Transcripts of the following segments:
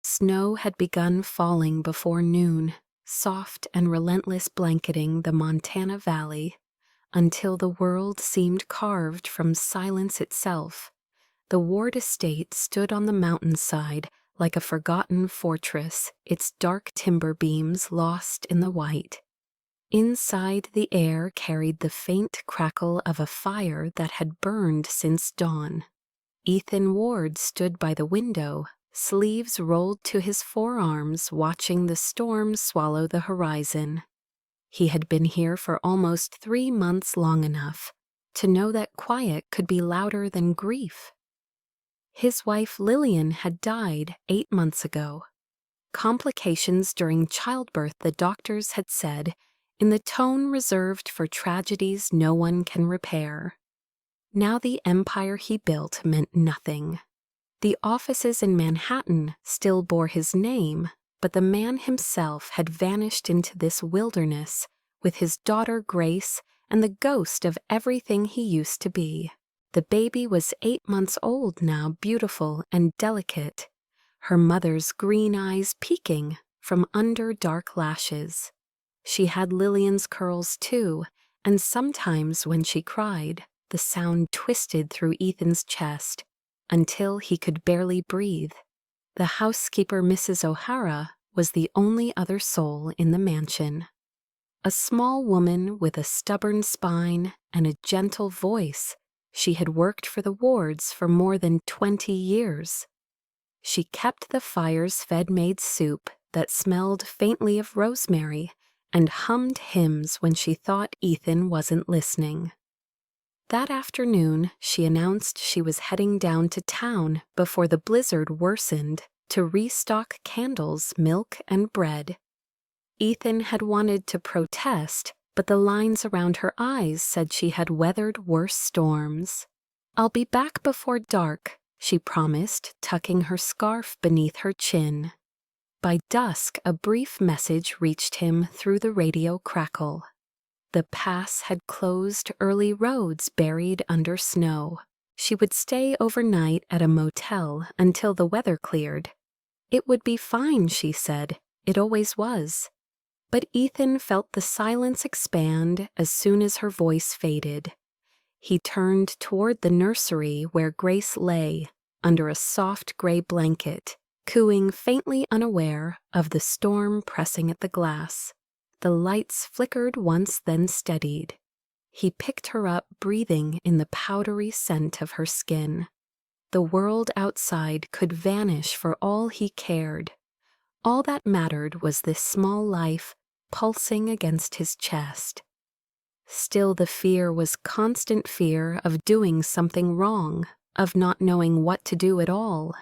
Snow had begun falling before noon, soft and relentless blanketing the Montana Valley, until the world seemed carved from silence itself. The Ward estate stood on the mountainside like a forgotten fortress, its dark timber beams lost in the white. Inside, the air carried the faint crackle of a fire that had burned since dawn. Ethan Ward stood by the window, sleeves rolled to his forearms, watching the storm swallow the horizon. He had been here for almost 3 months, long enough to know that quiet could be louder than grief. His wife Lillian had died 8 months ago. Complications during childbirth, the doctors had said, in the tone reserved for tragedies no one can repair. Now the empire he built meant nothing. The offices in Manhattan still bore his name, but the man himself had vanished into this wilderness with his daughter Grace and the ghost of everything he used to be. The baby was 8 months old now, beautiful and delicate, her mother's green eyes peeking from under dark lashes. She had Lillian's curls too, and sometimes when she cried, the sound twisted through Ethan's chest until he could barely breathe. The housekeeper, Mrs. O'Hara, was the only other soul in the mansion. A small woman with a stubborn spine and a gentle voice. She had worked for the Wards for more than 20 years. She kept the fires fed made soup that smelled faintly of rosemary and hummed hymns when she thought Ethan wasn't listening. That afternoon, she announced she was heading down to town before the blizzard worsened to restock candles, milk, and bread. Ethan had wanted to protest, but the lines around her eyes said she had weathered worse storms. "I'll be back before dark," she promised, tucking her scarf beneath her chin. By dusk, a brief message reached him through the radio crackle. The pass had closed, early roads buried under snow. She would stay overnight at a motel until the weather cleared. It would be fine, she said. It always was. But Ethan felt the silence expand as soon as her voice faded. He turned toward the nursery where Grace lay, under a soft gray blanket, cooing faintly, unaware of the storm pressing at the glass. The lights flickered once, then steadied. He picked her up, breathing in the powdery scent of her skin. The world outside could vanish for all he cared. All that mattered was this small life pulsing against his chest. Still, the fear was constant fear of doing something wrong, of not knowing what to do at all.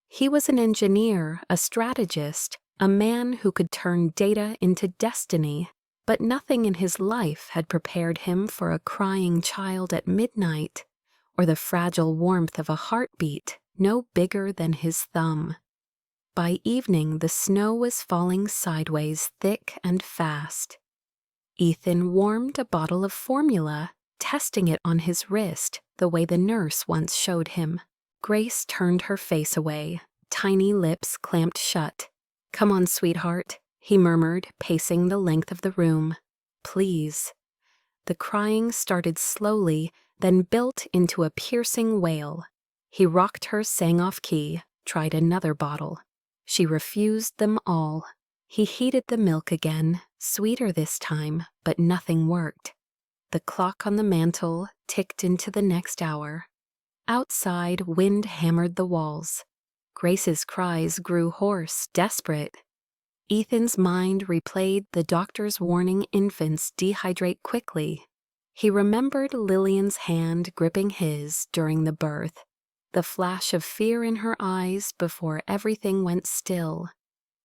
He was an engineer, a strategist, a man who could turn data into destiny, but nothing in his life had prepared him for a crying child at midnight, or the fragile warmth of a heartbeat no bigger than his thumb. By evening, the snow was falling sideways, thick and fast. Ethan warmed a bottle of formula, testing it on his wrist the way the nurse once showed him. Grace turned her face away, tiny lips clamped shut. "Come on, sweetheart," he murmured, pacing the length of the room. "Please." The crying started slowly, then built into a piercing wail. He rocked her, sang off key, tried another bottle. She refused them all. He heated the milk again, sweeter this time, but nothing worked. The clock on the mantel ticked into the next hour. Outside, wind hammered the walls. Grace's cries grew hoarse, desperate. Ethan's mind replayed the doctor's warning infants dehydrate quickly. He remembered Lillian's hand gripping his during the birth, the flash of fear in her eyes before everything went still.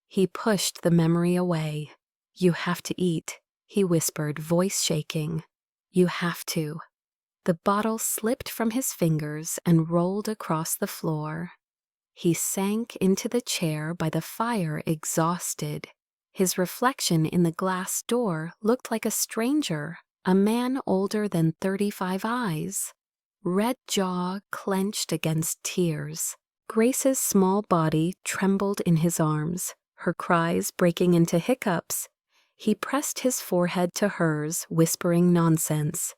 He pushed the memory away. "You have to eat," he whispered, voice shaking. "You have to." The bottle slipped from his fingers and rolled across the floor. He sank into the chair by the fire, exhausted. His reflection in the glass door looked like a stranger, a man older than 35 eyes. Red jaw clenched against tears. Grace's small body trembled in his arms, her cries breaking into hiccups. He pressed his forehead to hers, whispering nonsense.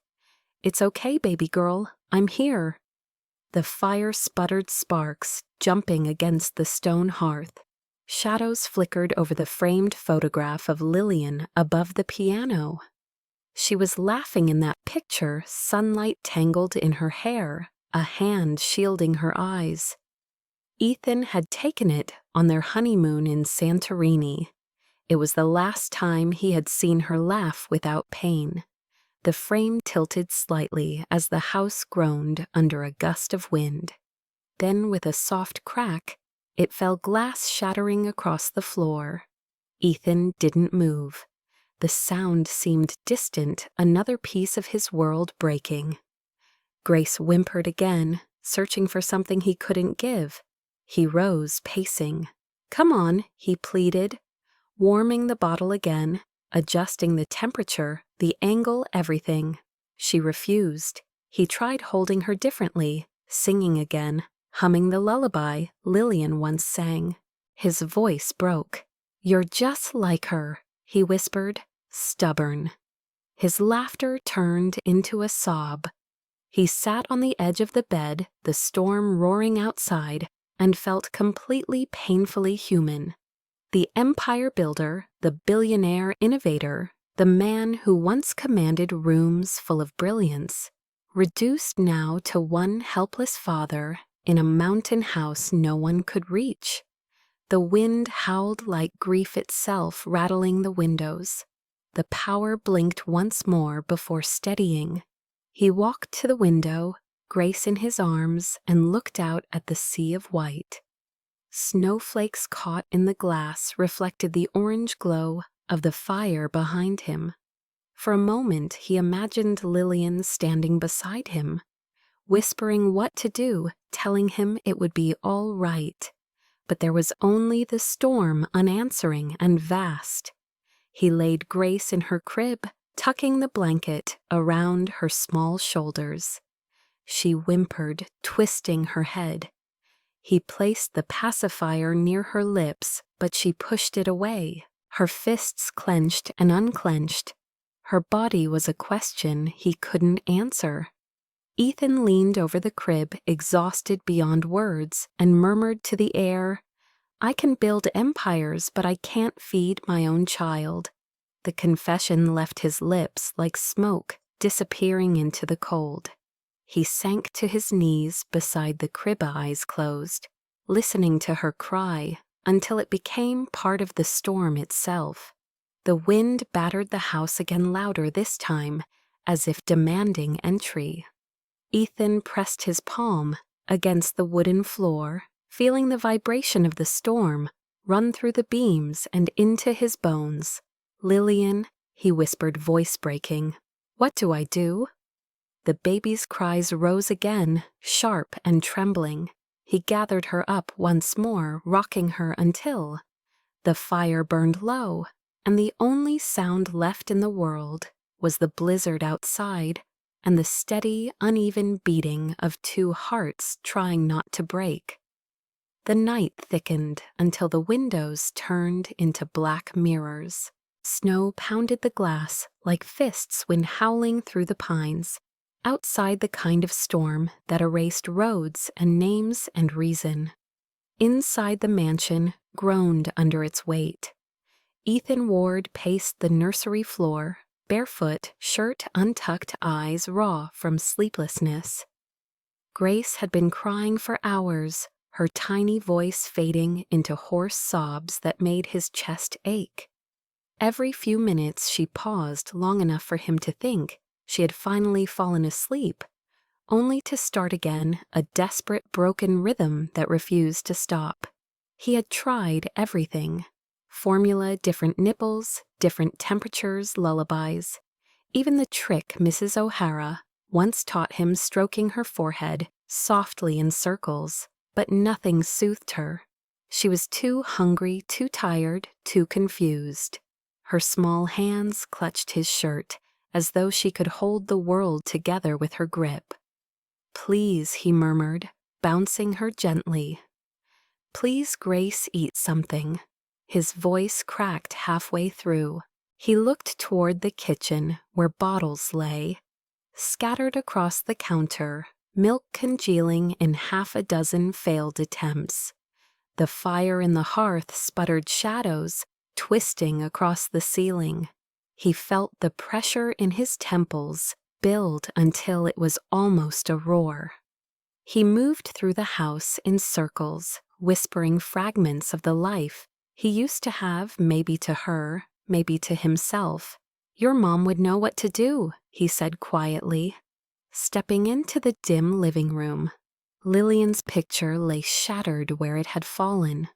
"It's okay, baby girl. I'm here." The fire sputtered sparks, jumping against the stone hearth. Shadows flickered over the framed photograph of Lillian above the piano. She was laughing in that picture, sunlight tangled in her hair, a hand shielding her eyes. Ethan had taken it on their honeymoon in Santorini. It was the last time he had seen her laugh without pain. The frame tilted slightly as the house groaned under a gust of wind. Then, with a soft crack, it fell glass shattering across the floor. Ethan didn't move. The sound seemed distant, another piece of his world breaking. Grace whimpered again, searching for something he couldn't give. He rose, pacing. "Come on," he pleaded, warming the bottle again, adjusting the temperature, the angle, everything. She refused. He tried holding her differently, singing again, humming the lullaby Lillian once sang. His voice broke. "You're just like her," he whispered, stubborn. His laughter turned into a sob. He sat on the edge of the bed, the storm roaring outside, and felt completely painfully human. The empire builder, the billionaire innovator, the man who once commanded rooms full of brilliance, reduced now to one helpless father in a mountain house no one could reach. The wind howled like grief itself, rattling the windows. The power blinked once more before steadying. He walked to the window, Grace in his arms, and looked out at the sea of white. Snowflakes caught in the glass reflected the orange glow of the fire behind him. For a moment he imagined Lillian standing beside him, whispering what to do, telling him it would be all right. But there was only the storm unanswering and vast. He laid Grace in her crib, tucking the blanket around her small shoulders. She whimpered, twisting her head. He placed the pacifier near her lips, but she pushed it away. Her fists clenched and unclenched. Her body was a question he couldn't answer. Ethan leaned over the crib, exhausted beyond words, and murmured to the air, "I can build empires, but I can't feed my own child." The confession left his lips like smoke, disappearing into the cold. He sank to his knees beside the crib, eyes closed, listening to her cry until it became part of the storm itself. The wind battered the house again, louder this time, as if demanding entry. Ethan pressed his palm against the wooden floor, feeling the vibration of the storm run through the beams and into his bones. "Lillian," he whispered, voice breaking, "what do I do?" The baby's cries rose again, sharp and trembling. He gathered her up once more, rocking her until the fire burned low, and the only sound left in the world was the blizzard outside and the steady, uneven beating of two hearts trying not to break. The night thickened until the windows turned into black mirrors. Snow pounded the glass like fists when howling through the pines, outside the kind of storm that erased roads and names and reason. Inside the mansion groaned under its weight. Ethan Ward paced the nursery floor, barefoot, shirt untucked, eyes raw from sleeplessness. Grace had been crying for hours, her tiny voice fading into hoarse sobs that made his chest ache. Every few minutes she paused long enough for him to think she had finally fallen asleep, only to start again, a desperate broken rhythm that refused to stop. He had tried everything. Formula, different nipples, different temperatures, lullabies. Even the trick Mrs. O'Hara once taught him, stroking her forehead softly in circles, but nothing soothed her. She was too hungry, too tired, too confused. Her small hands clutched his shirt, as though she could hold the world together with her grip. "Please," he murmured, bouncing her gently, Please, Grace, eat something. His voice cracked halfway through. He looked toward the kitchen where bottles lay, scattered across the counter, milk congealing in half a dozen failed attempts. The fire in the hearth sputtered shadows, twisting across the ceiling. He felt the pressure in his temples build until it was almost a roar. He moved through the house in circles, whispering fragments of the life he used to have, maybe to her, maybe to himself. Your mom would know what to do, he said quietly. Stepping into the dim living room, Lillian's picture lay shattered where it had fallen,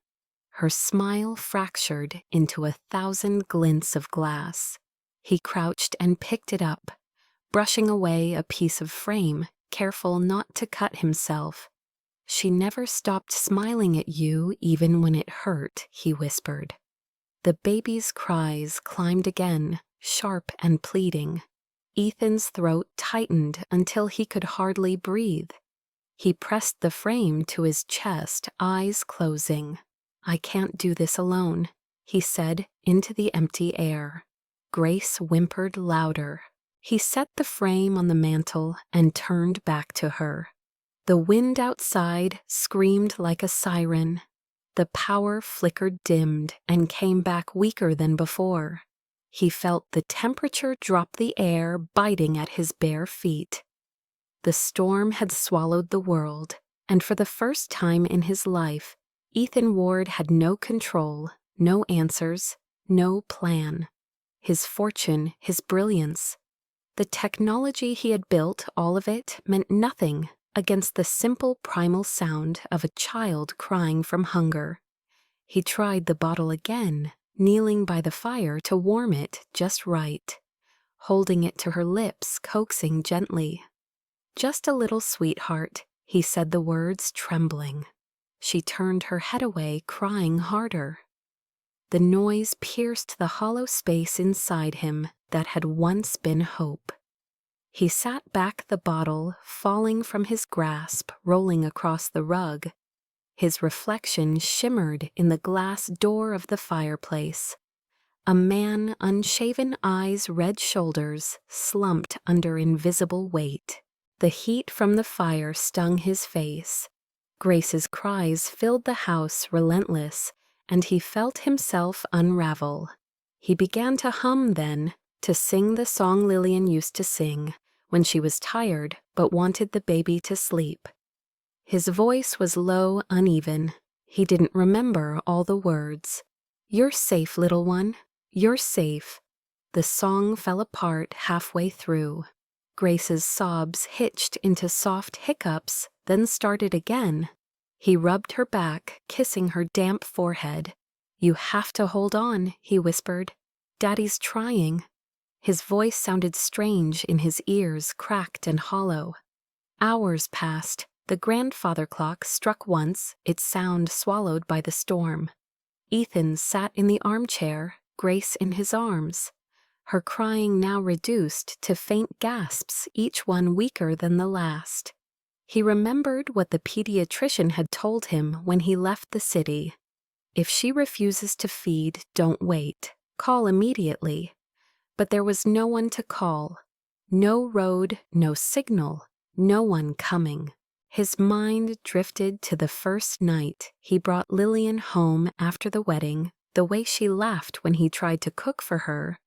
her smile fractured into 1,000 glints of glass. He crouched and picked it up, brushing away a piece of frame, careful not to cut himself. She never stopped smiling at you even when it hurt, he whispered. The baby's cries climbed again, sharp and pleading. Ethan's throat tightened until he could hardly breathe. He pressed the frame to his chest, eyes closing. I can't do this alone, he said into the empty air. Grace whimpered louder. He set the frame on the mantel and turned back to her. The wind outside screamed like a siren. The power flickered, dimmed, and came back weaker than before. He felt the temperature drop, the air biting at his bare feet. The storm had swallowed the world, and for the first time in his life, Ethan Ward had no control, no answers, no plan. His fortune, his brilliance, the technology he had built, all of it meant nothing against the simple primal sound of a child crying from hunger. He tried the bottle again, kneeling by the fire to warm it just right, holding it to her lips, coaxing gently. Just a little, sweetheart, he said the words, trembling. She turned her head away, crying harder. The noise pierced the hollow space inside him that had once been hope. He sat back, the bottle falling from his grasp, rolling across the rug. His reflection shimmered in the glass door of the fireplace. A man, unshaven eyes, red shoulders, slumped under invisible weight. The heat from the fire stung his face. Grace's cries filled the house, relentless, and he felt himself unravel. He began to hum then, to sing the song Lillian used to sing when she was tired but wanted the baby to sleep. His voice was low, uneven. He didn't remember all the words. You're safe, little one. You're safe. The song fell apart halfway through. Grace's sobs hitched into soft hiccups, then started again. He rubbed her back, kissing her damp forehead. You have to hold on, he whispered. Daddy's trying. His voice sounded strange in his ears, cracked and hollow. Hours passed. The grandfather clock struck once, its sound swallowed by the storm. Ethan sat in the armchair, Grace in his arms. Her crying now reduced to faint gasps, each one weaker than the last. He remembered what the pediatrician had told him when he left the city. If she refuses to feed, don't wait. Call immediately. But there was no one to call. No road, no signal, no one coming. His mind drifted to the first night he brought Lillian home after the wedding, the way she laughed when he tried to cook for her,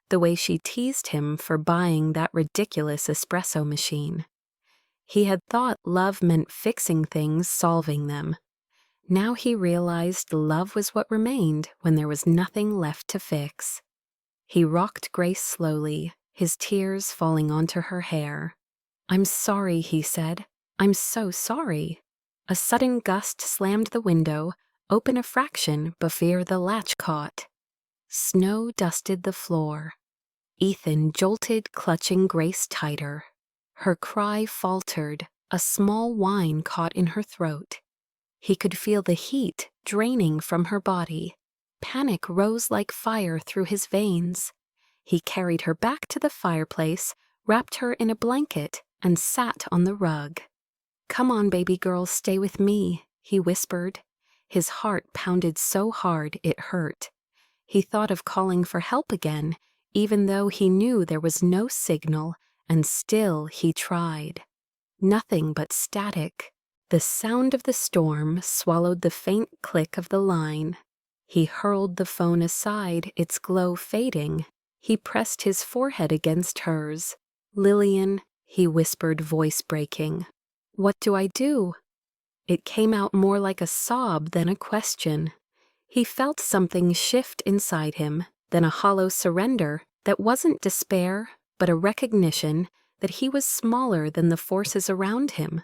the way she teased him for buying that ridiculous espresso machine. He had thought love meant fixing things, solving them. Now he realized love was what remained when there was nothing left to fix. He rocked Grace slowly, his tears falling onto her hair. I'm sorry, he said. I'm so sorry. A sudden gust slammed the window, open a fraction before the latch caught. Snow dusted the floor. Ethan jolted, clutching Grace tighter. Her cry faltered, a small whine caught in her throat. He could feel the heat draining from her body. Panic rose like fire through his veins. He carried her back to the fireplace, wrapped her in a blanket, and sat on the rug. Come on, baby girl, stay with me, he whispered. His heart pounded so hard it hurt. He thought of calling for help again, even though he knew there was no signal, and still he tried. Nothing but static. The sound of the storm swallowed the faint click of the line. He hurled the phone aside, its glow fading. He pressed his forehead against hers. "Lillian," he whispered, voice breaking. "What do I do?" It came out more like a sob than a question. He felt something shift inside him, then a hollow surrender that wasn't despair, but a recognition that he was smaller than the forces around him,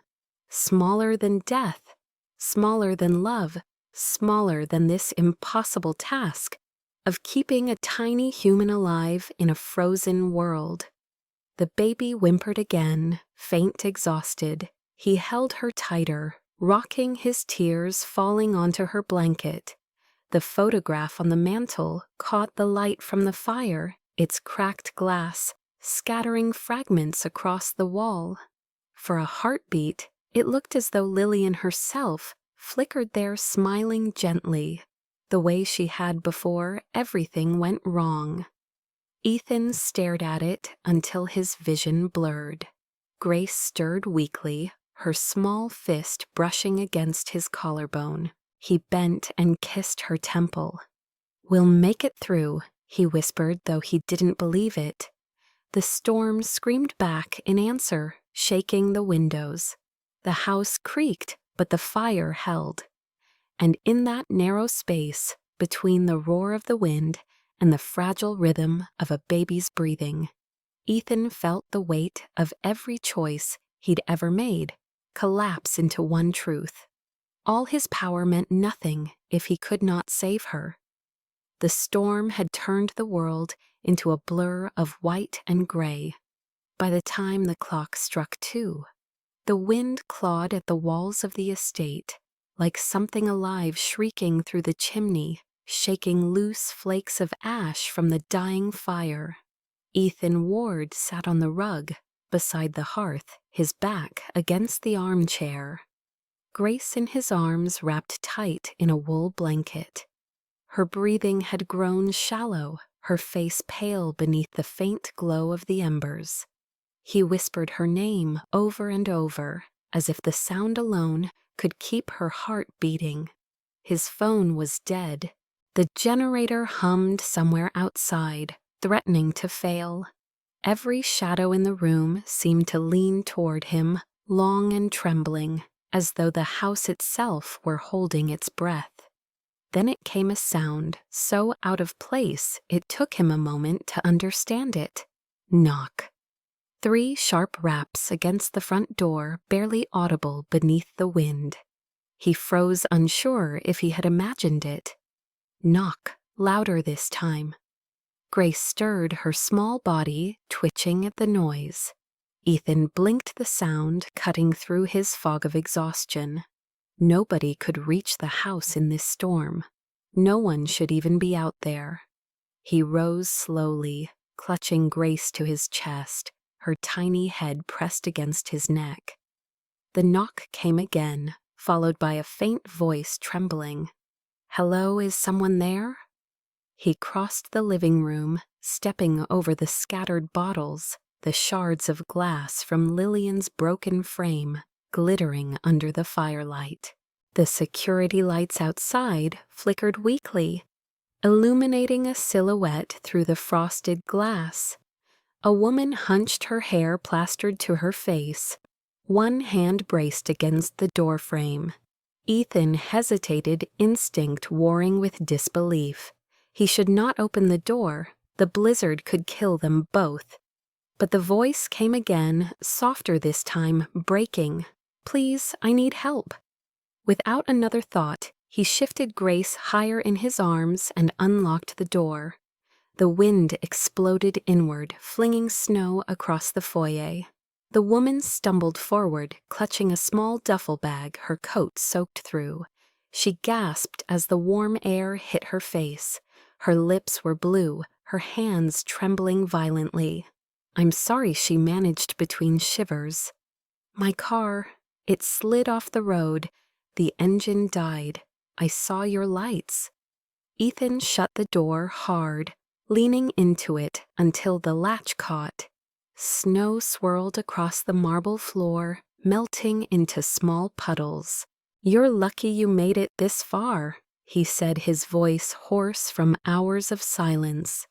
smaller than death, smaller than love, smaller than this impossible task of keeping a tiny human alive in a frozen world. The baby whimpered again, faint, exhausted. He held her tighter, rocking, his tears falling onto her blanket. The photograph on the mantel caught the light from the fire, its cracked glass scattering fragments across the wall. For a heartbeat, it looked as though Lillian herself flickered there, smiling gently. The way she had before everything went wrong. Ethan stared at it until his vision blurred. Grace stirred weakly, her small fist brushing against his collarbone. He bent and kissed her temple. "We'll make it through," he whispered, though he didn't believe it. The storm screamed back in answer, shaking the windows. The house creaked, but the fire held. And in that narrow space, between the roar of the wind and the fragile rhythm of a baby's breathing, Ethan felt the weight of every choice he'd ever made collapse into one truth. All his power meant nothing if he could not save her. The storm had turned the world into a blur of white and gray. By the time the clock struck 2, the wind clawed at the walls of the estate, like something alive shrieking through the chimney, shaking loose flakes of ash from the dying fire. Ethan Ward sat on the rug, beside the hearth, his back against the armchair. Grace in his arms wrapped tight in a wool blanket. Her breathing had grown shallow, her face pale beneath the faint glow of the embers. He whispered her name over and over, as if the sound alone could keep her heart beating. His phone was dead. The generator hummed somewhere outside, threatening to fail. Every shadow in the room seemed to lean toward him, long and trembling, as though the house itself were holding its breath. Then it came a sound so out of place it took him a moment to understand it. Knock. 3 sharp raps against the front door, barely audible beneath the wind. He froze, unsure if he had imagined it. Knock, louder this time. Grace stirred, her small body twitching at the noise. Ethan blinked, the sound cutting through his fog of exhaustion. Nobody could reach the house in this storm. No one should even be out there. He rose slowly, clutching Grace to his chest, her tiny head pressed against his neck. The knock came again, followed by a faint voice trembling. "Hello, is someone there?" He crossed the living room, stepping over the scattered bottles, the shards of glass from Lillian's broken frame, glittering under the firelight. The security lights outside flickered weakly, illuminating a silhouette through the frosted glass. A woman hunched, her hair plastered to her face, one hand braced against the doorframe. Ethan hesitated, instinct warring with disbelief. He should not open the door. The blizzard could kill them both. But the voice came again, softer this time, breaking. "Please, I need help." Without another thought, he shifted Grace higher in his arms and unlocked the door. The wind exploded inward, flinging snow across the foyer. The woman stumbled forward, clutching a small duffel bag, her coat soaked through. She gasped as the warm air hit her face. Her lips were blue, her hands trembling violently. "I'm sorry," she managed between shivers. "My car." It slid off the road. The engine died. I saw your lights." Ethan shut the door hard, leaning into it until the latch caught. Snow swirled across the marble floor, melting into small puddles. "You're lucky you made it this far," he said, his voice hoarse from hours of silence.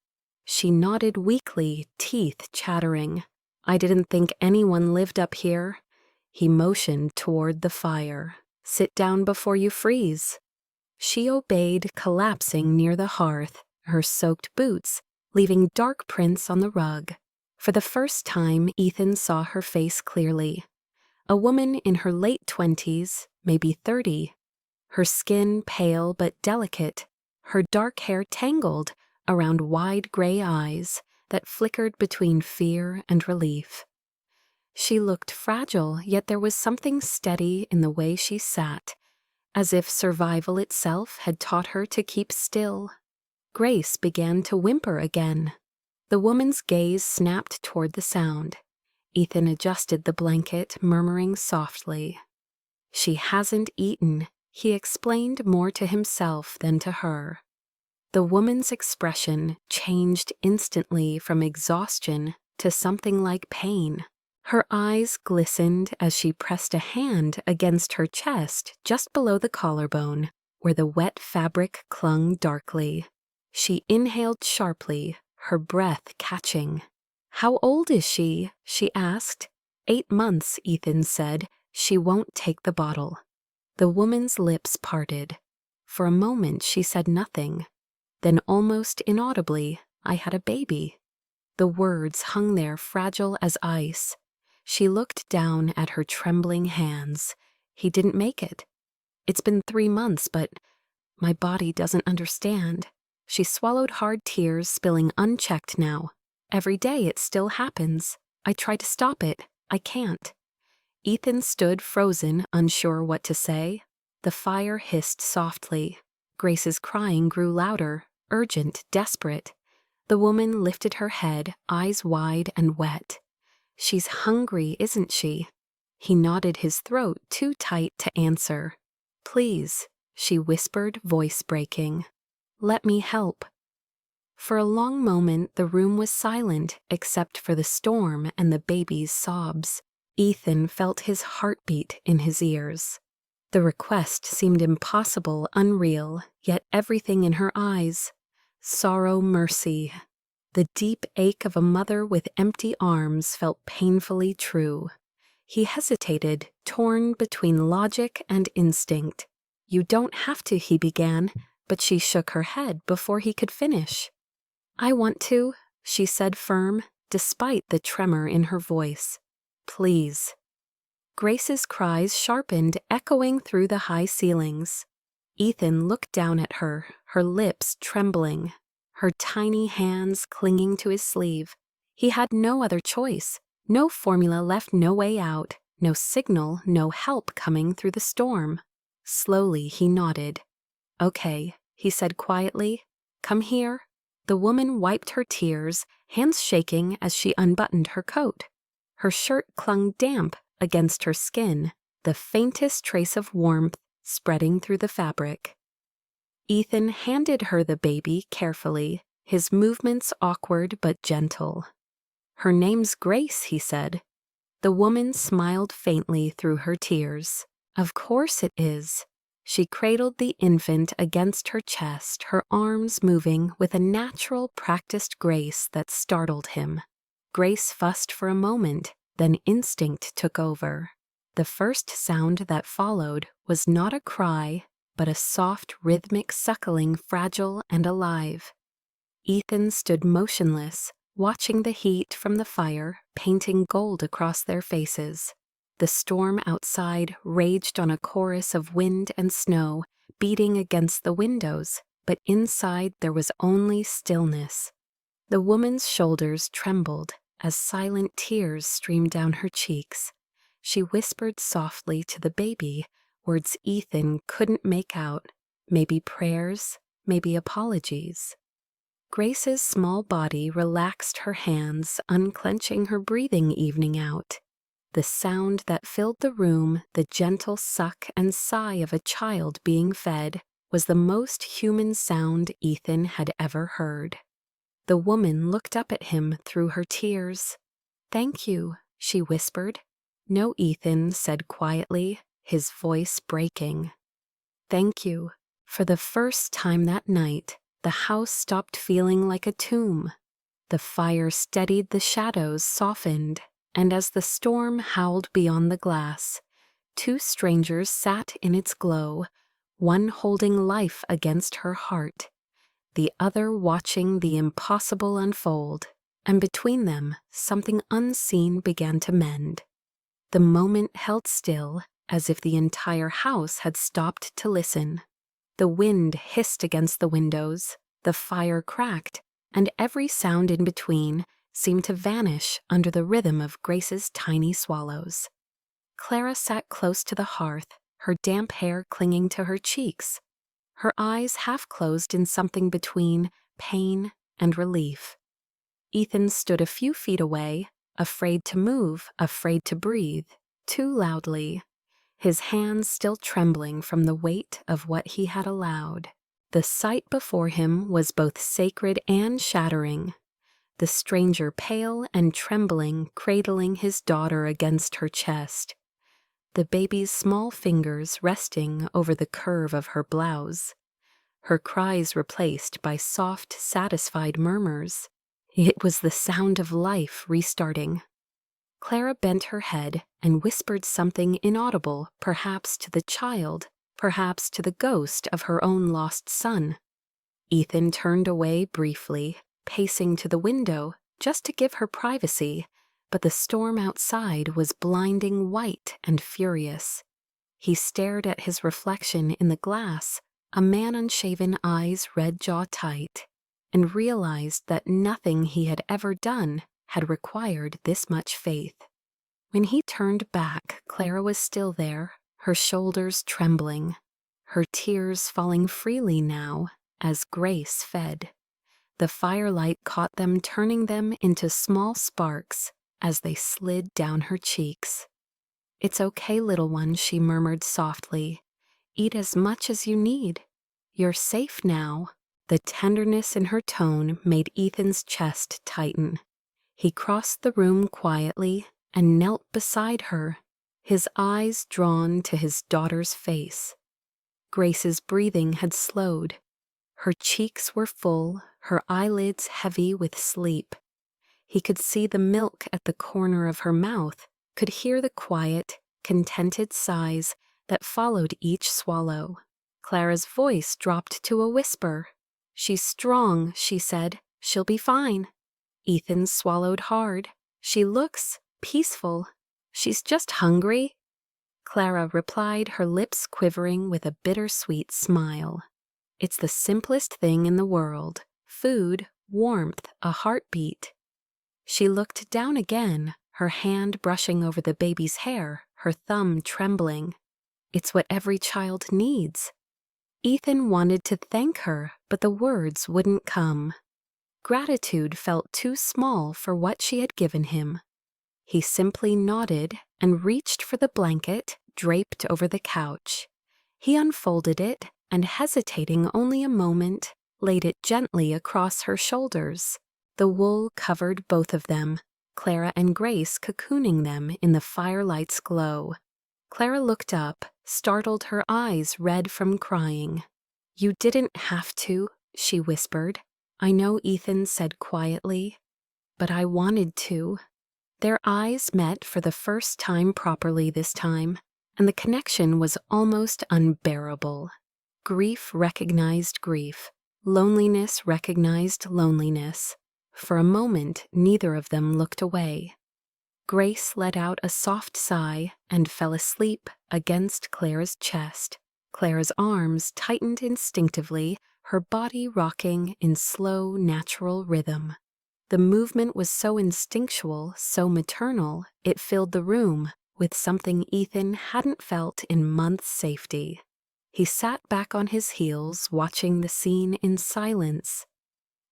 She nodded weakly, teeth chattering. "I didn't think anyone lived up here." He motioned toward the fire. "Sit down before you freeze." She obeyed, collapsing near the hearth, her soaked boots leaving dark prints on the rug. For the first time, Ethan saw her face clearly. A woman in her late 20s, maybe 30. Her skin pale but delicate, her dark hair tangled around wide gray eyes that flickered between fear and relief. She looked fragile, yet there was something steady in the way she sat, as if survival itself had taught her to keep still. Grace began to whimper again. The woman's gaze snapped toward the sound. Ethan adjusted the blanket, murmuring softly. "She hasn't eaten," he explained more to himself than to her. The woman's expression changed instantly from exhaustion to something like pain. Her eyes glistened as she pressed a hand against her chest just below the collarbone, where the wet fabric clung darkly. She inhaled sharply, her breath catching. "How old is she?" she asked. 8 months, Ethan said. "She won't take the bottle." The woman's lips parted. For a moment she said nothing. Then almost inaudibly, "I had a baby." The words hung there fragile as ice. She looked down at her trembling hands. "He didn't make it. It's been 3 months, but my body doesn't understand." She swallowed hard tears, spilling unchecked now. "Every day it still happens. I try to stop it. I can't." Ethan stood frozen, unsure what to say. The fire hissed softly. Grace's crying grew louder, urgent, desperate. The woman lifted her head, eyes wide and wet. "She's hungry, isn't she?" He knotted his throat too tight to answer. "Please," she whispered, voice breaking. "Let me help." For a long moment the room was silent except for the storm and the baby's sobs. Ethan felt his heartbeat in his ears. The request seemed impossible, unreal, yet everything in her eyes. Sorrow, mercy. The deep ache of a mother with empty arms felt painfully true. He hesitated, torn between logic and instinct. "You don't have to," he began, but she shook her head before he could finish. "I want to," she said firm, despite the tremor in her voice. "Please." Grace's cries sharpened, echoing through the high ceilings. Ethan looked down at her, her lips trembling, her tiny hands clinging to his sleeve. He had no other choice, no formula left, no way out, no signal, no help coming through the storm. Slowly he nodded. "Okay," he said quietly. "Come here." The woman wiped her tears, hands shaking as she unbuttoned her coat. Her shirt clung damp against her skin, the faintest trace of warmth spreading through the fabric. Ethan handed her the baby carefully, his movements awkward but gentle. "Her name's Grace," he said. The woman smiled faintly through her tears. "Of course it is." She cradled the infant against her chest, her arms moving with a natural, practiced grace that startled him. Grace fussed for a moment, then instinct took over. The first sound that followed was not a cry, but a soft, rhythmic suckling, fragile and alive. Ethan stood motionless, watching the heat from the fire painting gold across their faces. The storm outside raged on a chorus of wind and snow, beating against the windows, but inside there was only stillness. The woman's shoulders trembled as silent tears streamed down her cheeks. She whispered softly to the baby, words Ethan couldn't make out, maybe prayers, maybe apologies. Grace's small body relaxed her hands, unclenching her breathing, evening out. The sound that filled the room, the gentle suck and sigh of a child being fed, was the most human sound Ethan had ever heard. The woman looked up at him through her tears. "Thank you," she whispered. "No," Ethan said quietly, his voice breaking. "Thank you." For the first time that night, the house stopped feeling like a tomb. The fire steadied, the shadows softened, and as the storm howled beyond the glass, two strangers sat in its glow, one holding life against her heart, the other watching the impossible unfold, and between them something unseen began to mend. The moment held still, as if the entire house had stopped to listen. The wind hissed against the windows, the fire cracked, and every sound in between seemed to vanish under the rhythm of Grace's tiny swallows. Clara sat close to the hearth, her damp hair clinging to her cheeks, her eyes half closed in something between pain and relief. Ethan stood a few feet away, afraid to move, afraid to breathe, too loudly, his hands still trembling from the weight of what he had allowed. The sight before him was both sacred and shattering. The stranger pale and trembling, cradling his daughter against her chest. The baby's small fingers resting over the curve of her blouse. Her cries replaced by soft, satisfied murmurs. It was the sound of life restarting. Clara bent her head and whispered something inaudible, perhaps to the child, perhaps to the ghost of her own lost son. Ethan turned away briefly, pacing to the window just to give her privacy, but the storm outside was blinding white and furious. He stared at his reflection in the glass, a man unshaven, eyes red jaw tight, and realized that nothing he had ever done had required this much faith. When he turned back, Clara was still there, her shoulders trembling, her tears falling freely now as Grace fed. The firelight caught them, turning them into small sparks as they slid down her cheeks. "It's okay, little one," she murmured softly. "Eat as much as you need. You're safe now." The tenderness in her tone made Ethan's chest tighten. He crossed the room quietly and knelt beside her, his eyes drawn to his daughter's face. Grace's breathing had slowed. Her cheeks were full, her eyelids heavy with sleep. He could see the milk at the corner of her mouth, could hear the quiet, contented sighs that followed each swallow. Clara's voice dropped to a whisper. "She's strong," she said. "She'll be fine." Ethan swallowed hard. "She looks peaceful. She's just hungry." Clara replied, her lips quivering with a bittersweet smile. "It's the simplest thing in the world. Food, warmth, a heartbeat." She looked down again, her hand brushing over the baby's hair, her thumb trembling. "It's what every child needs." Ethan wanted to thank her, but the words wouldn't come. Gratitude felt too small for what she had given him. He simply nodded and reached for the blanket draped over the couch. He unfolded it and, hesitating only a moment, laid it gently across her shoulders. The wool covered both of them, Clara and Grace cocooning them in the firelight's glow. Clara looked up, startled, her eyes red from crying. "You didn't have to," she whispered. "I know," Ethan said quietly, "but I wanted to." Their eyes met for the first time properly this time, and the connection was almost unbearable. Grief recognized grief. Loneliness recognized loneliness. For a moment, neither of them looked away. Grace let out a soft sigh and fell asleep against Clara's chest. Clara's arms tightened instinctively, her body rocking in slow, natural rhythm. The movement was so instinctual, so maternal, it filled the room with something Ethan hadn't felt in months' safety. He sat back on his heels, watching the scene in silence.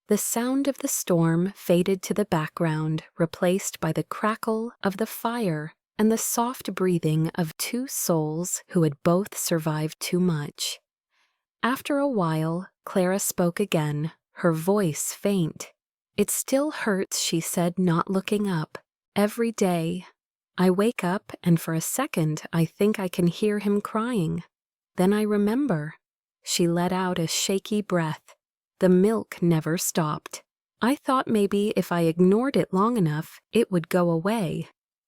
The sound of the storm faded to the background, replaced by the crackle of the fire and the soft breathing of two souls who had both survived too much. After a while, Clara spoke again, her voice faint. "It still hurts," she said, not looking up. "Every day. I wake up and for a second I think I can hear him crying. Then I remember." She let out a shaky breath. "The milk never stopped. I thought maybe if I ignored it long enough, it would go away.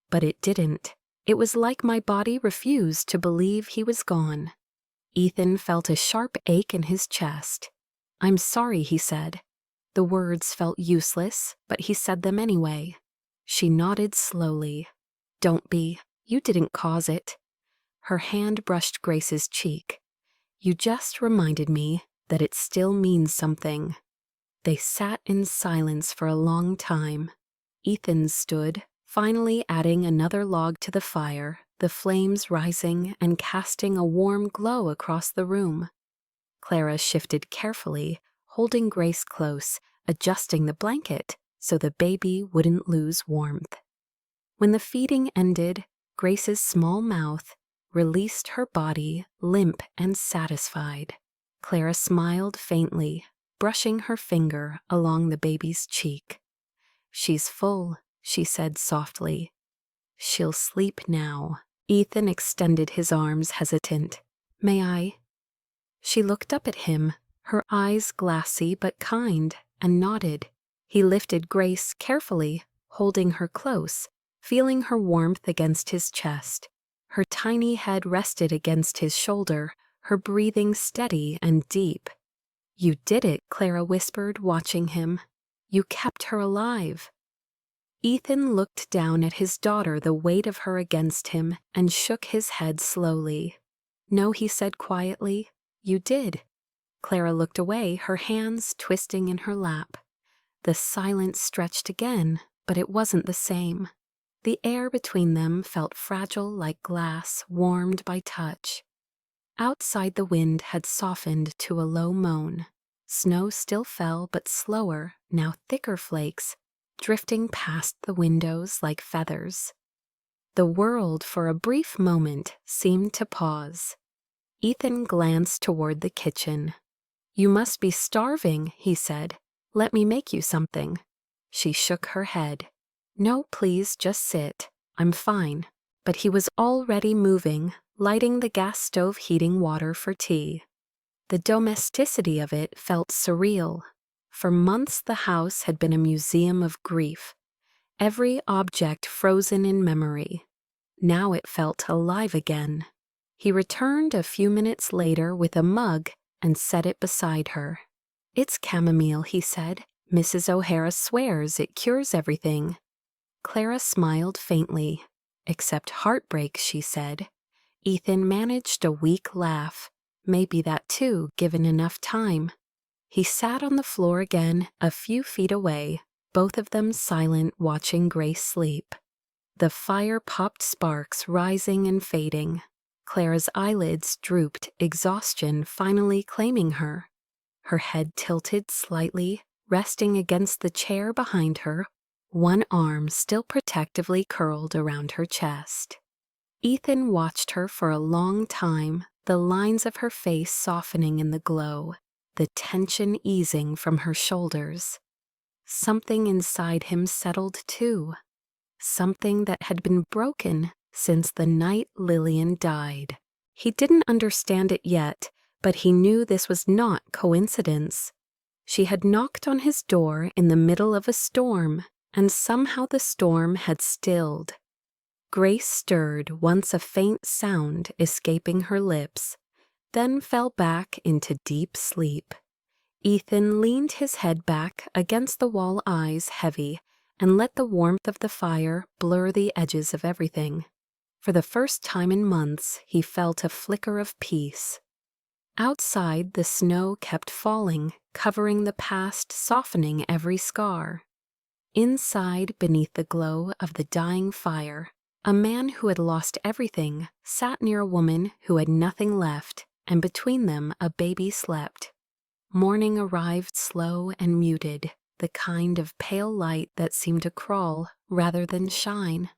But it didn't. It was like my body refused to believe he was gone." Ethan felt a sharp ache in his chest. "I'm sorry," he said. The words felt useless, but he said them anyway. She nodded slowly. "Don't be. You didn't cause it." Her hand brushed Grace's cheek. "You just reminded me that it still means something." They sat in silence for a long time. Ethan stood, finally adding another log to the fire, the flames rising and casting a warm glow across the room. Clara shifted carefully, holding Grace close, adjusting the blanket so the baby wouldn't lose warmth. When the feeding ended, Grace's small mouth released her body, limp and satisfied. Clara smiled faintly, brushing her finger along the baby's cheek. "She's full," she said softly. "She'll sleep now." Ethan extended his arms, hesitant. "May I?" She looked up at him, her eyes glassy but kind, and nodded. He lifted Grace carefully, holding her close, feeling her warmth against his chest. Her tiny head rested against his shoulder, her breathing steady and deep. "You did it," Clara whispered, watching him. "You kept her alive." Ethan looked down at his daughter, the weight of her against him, and shook his head slowly. "No," he said quietly, "you did." Clara looked away, her hands twisting in her lap. The silence stretched again, but it wasn't the same. The air between them felt fragile like glass warmed by touch. Outside, the wind had softened to a low moan. Snow still fell, but slower, now thicker flakes, drifting past the windows like feathers. The world, for a brief moment, seemed to pause. Ethan glanced toward the kitchen. "You must be starving," he said. "Let me make you something." She shook her head. "No, please, just sit. I'm fine." But he was already moving, lighting the gas stove, heating water for tea. The domesticity of it felt surreal. For months the house had been a museum of grief, every object frozen in memory. Now it felt alive again. He returned a few minutes later with a mug and set it beside her. "It's chamomile," he said. "Mrs. O'Hara swears it cures everything." Clara smiled faintly. "Except heartbreak," she said. Ethan managed a weak laugh. Maybe that too, given enough time. He sat on the floor again, a few feet away, both of them silent, watching Grace sleep. The fire popped sparks, rising and fading. Clara's eyelids drooped, exhaustion finally claiming her. Her head tilted slightly, resting against the chair behind her, one arm still protectively curled around her chest. Ethan watched her for a long time, the lines of her face softening in the glow, the tension easing from her shoulders. Something inside him settled too. Something that had been broken since the night Lillian died. He didn't understand it yet, but he knew this was not coincidence. She had knocked on his door in the middle of a storm, and somehow the storm had stilled. Grace stirred, once a faint sound escaping her lips, then fell back into deep sleep. Ethan leaned his head back against the wall, eyes heavy, and let the warmth of the fire blur the edges of everything. For the first time in months, he felt a flicker of peace. Outside, the snow kept falling, covering the past, softening every scar. Inside, beneath the glow of the dying fire, a man who had lost everything sat near a woman who had nothing left, and between them a baby slept. Morning arrived slow and muted, the kind of pale light that seemed to crawl rather than shine.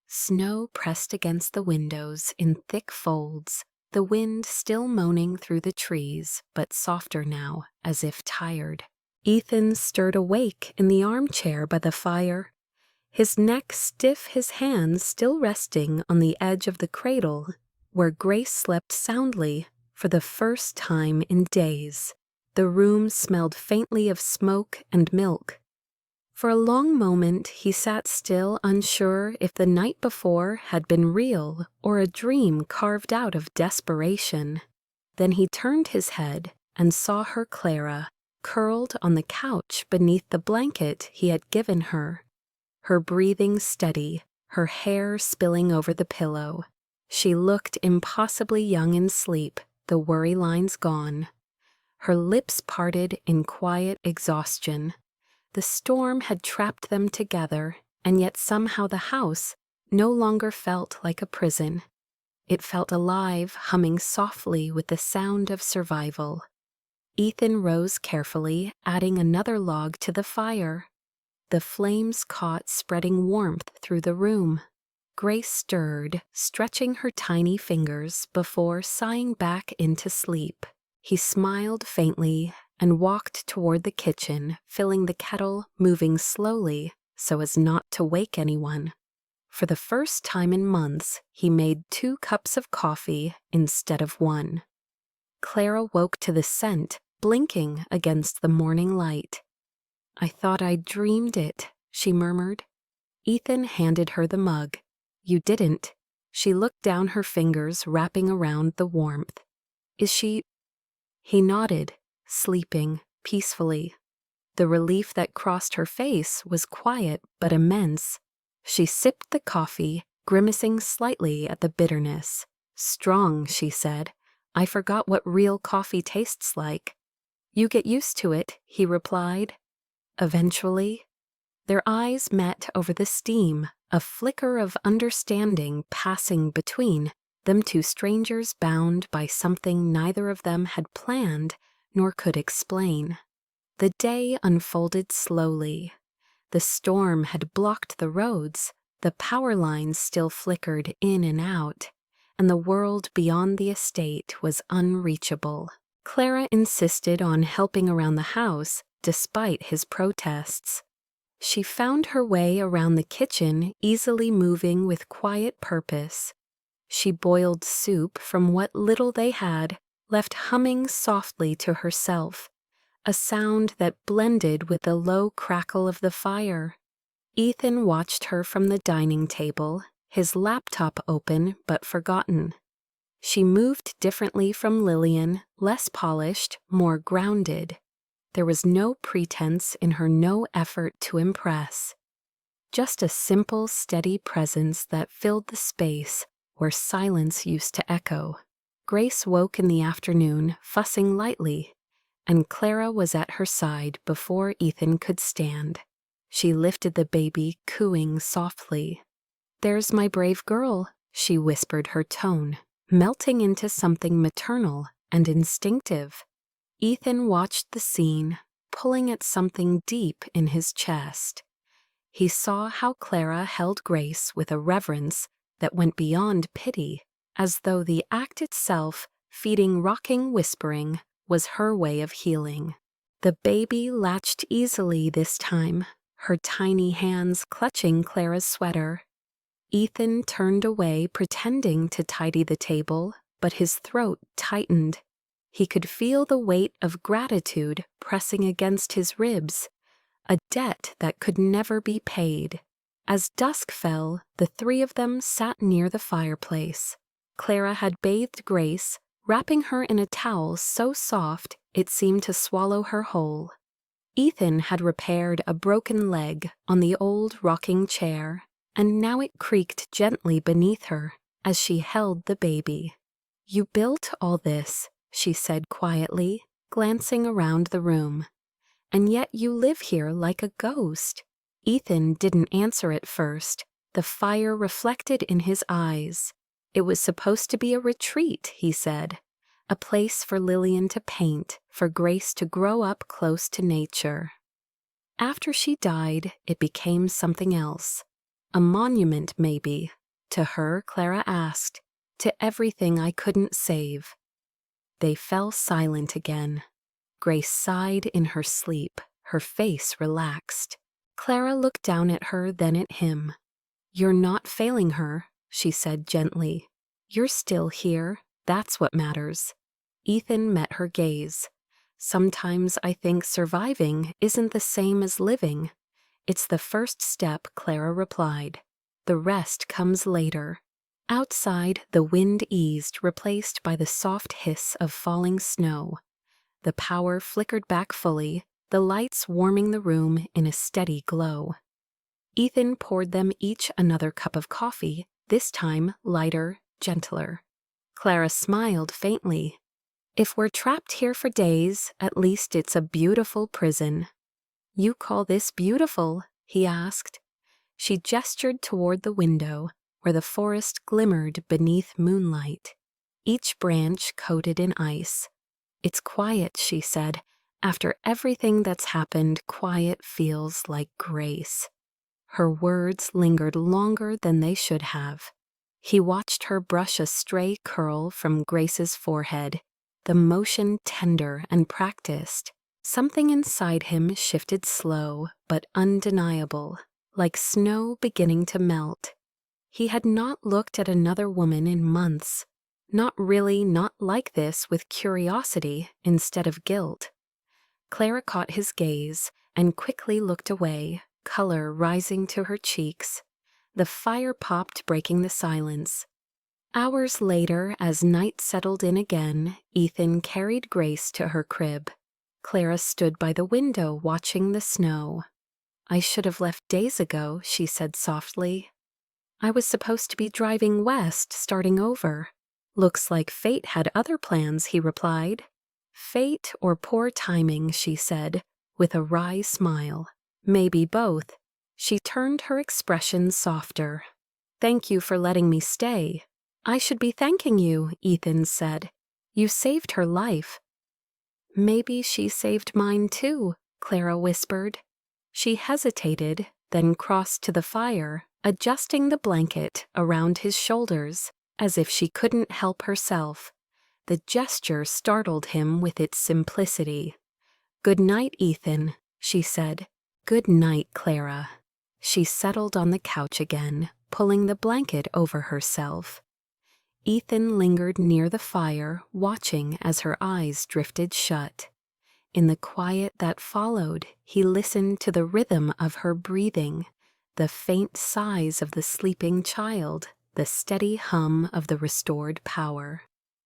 Snow pressed against the windows in thick folds, the wind still moaning through the trees, but softer now, as if tired. Ethan stirred awake in the armchair by the fire, his neck stiff, his hands still resting on the edge of the cradle, where Grace slept soundly for the first time in days. The room smelled faintly of smoke and milk. For a long moment he sat still, unsure if the night before had been real or a dream carved out of desperation. Then he turned his head and saw her Clara, curled on the couch beneath the blanket he had given her, her breathing steady, her hair spilling over the pillow. She looked impossibly young in sleep, the worry lines gone. Her lips parted in quiet exhaustion. The storm had trapped them together, and yet somehow the house no longer felt like a prison. It felt alive, humming softly with the sound of survival. Ethan rose carefully, adding another log to the fire. The flames caught, spreading warmth through the room. Grace stirred, stretching her tiny fingers before sighing back into sleep. He smiled faintly and walked toward the kitchen, filling the kettle, moving slowly so as not to wake anyone. For the first time in months, he made 2 cups of coffee instead of 1. Clara woke to the scent, blinking against the morning light. "I thought I dreamed it," she murmured. Ethan handed her the mug. "You didn't." She looked down, her fingers wrapping around the warmth. "Is she—" He nodded, sleeping peacefully. The relief that crossed her face was quiet but immense. She sipped the coffee, grimacing slightly at the bitterness. "Strong," she said. "I forgot what real coffee tastes like." "You get used to it," he replied. Eventually. Their eyes met over the steam, a flicker of understanding passing between them, 2 strangers bound by something neither of them had planned nor could explain. The day unfolded slowly. The storm had blocked the roads, the power lines still flickered in and out, and the world beyond the estate was unreachable. Clara insisted on helping around the house despite his protests. She found her way around the kitchen, easily moving with quiet purpose. She boiled soup from what little they had, left humming softly to herself, a sound that blended with the low crackle of the fire. Ethan watched her from the dining table, his laptop open but forgotten. She moved differently from Lillian, less polished, more grounded. There was no pretense in her, no effort to impress. Just a simple, steady presence that filled the space where silence used to echo. Grace woke in the afternoon, fussing lightly, and Clara was at her side before Ethan could stand. She lifted the baby, cooing softly. "There's my brave girl," she whispered, her tone melting into something maternal and instinctive. Ethan watched the scene, pulling at something deep in his chest. He saw how Clara held Grace with a reverence that went beyond pity, as though the act itself, feeding, rocking, whispering, was her way of healing. The baby latched easily this time, her tiny hands clutching Clara's sweater. Ethan turned away, pretending to tidy the table, but his throat tightened. He could feel the weight of gratitude pressing against his ribs, a debt that could never be paid. As dusk fell, the 3 of them sat near the fireplace. Clara had bathed Grace, wrapping her in a towel so soft it seemed to swallow her whole. Ethan had repaired a broken leg on the old rocking chair, and now it creaked gently beneath her as she held the baby. "You built all this," she said quietly, glancing around the room. "And yet you live here like a ghost." Ethan didn't answer at first, the fire reflected in his eyes. "It was supposed to be a retreat," he said, "a place for Lillian to paint, for Grace to grow up close to nature. After she died, it became something else. A monument, maybe." To her, Clara asked, to everything I couldn't save." They fell silent again. Grace sighed in her sleep, her face relaxed. Clara looked down at her, then at him. "You're not failing her," she said gently. "You're still here. That's what matters." Ethan met her gaze. "Sometimes I think surviving isn't the same as living." "It's the first step," Clara replied. "The rest comes later." Outside, the wind eased, replaced by the soft hiss of falling snow. The power flickered back fully, the lights warming the room in a steady glow. Ethan poured them each another cup of coffee, this time lighter, gentler. Clara smiled faintly. "If we're trapped here for days, at least it's a beautiful prison." "You call this beautiful?" he asked. She gestured toward the window, where the forest glimmered beneath moonlight, each branch coated in ice. "It's quiet," she said. "After everything that's happened, quiet feels like grace." Her words lingered longer than they should have. He watched her brush a stray curl from Grace's forehead, the motion tender and practiced. Something inside him shifted slow but undeniable, like snow beginning to melt. He had not looked at another woman in months. Not like this, with curiosity instead of guilt. Clara caught his gaze and quickly looked away, color rising to her cheeks. The fire popped, breaking the silence. Hours later, as night settled in again, Ethan carried Grace to her crib. Clara stood by the window watching the snow. "I should have left days ago," she said softly. "I was supposed to be driving west, starting over." "Looks like fate had other plans," he replied. "Fate or poor timing," she said, with a wry smile. "Maybe both." She turned her expression softer. "Thank you for letting me stay." "I should be thanking you," Ethan said. "You saved her life." "Maybe she saved mine too," Clara whispered. She hesitated, then crossed to the fire, adjusting the blanket around his shoulders, as if she couldn't help herself. The gesture startled him with its simplicity. "Good night, Ethan," she said. "Good night, Clara." She settled on the couch again, pulling the blanket over herself. Ethan lingered near the fire, watching as her eyes drifted shut. In the quiet that followed, he listened to the rhythm of her breathing, the faint sighs of the sleeping child, the steady hum of the restored power.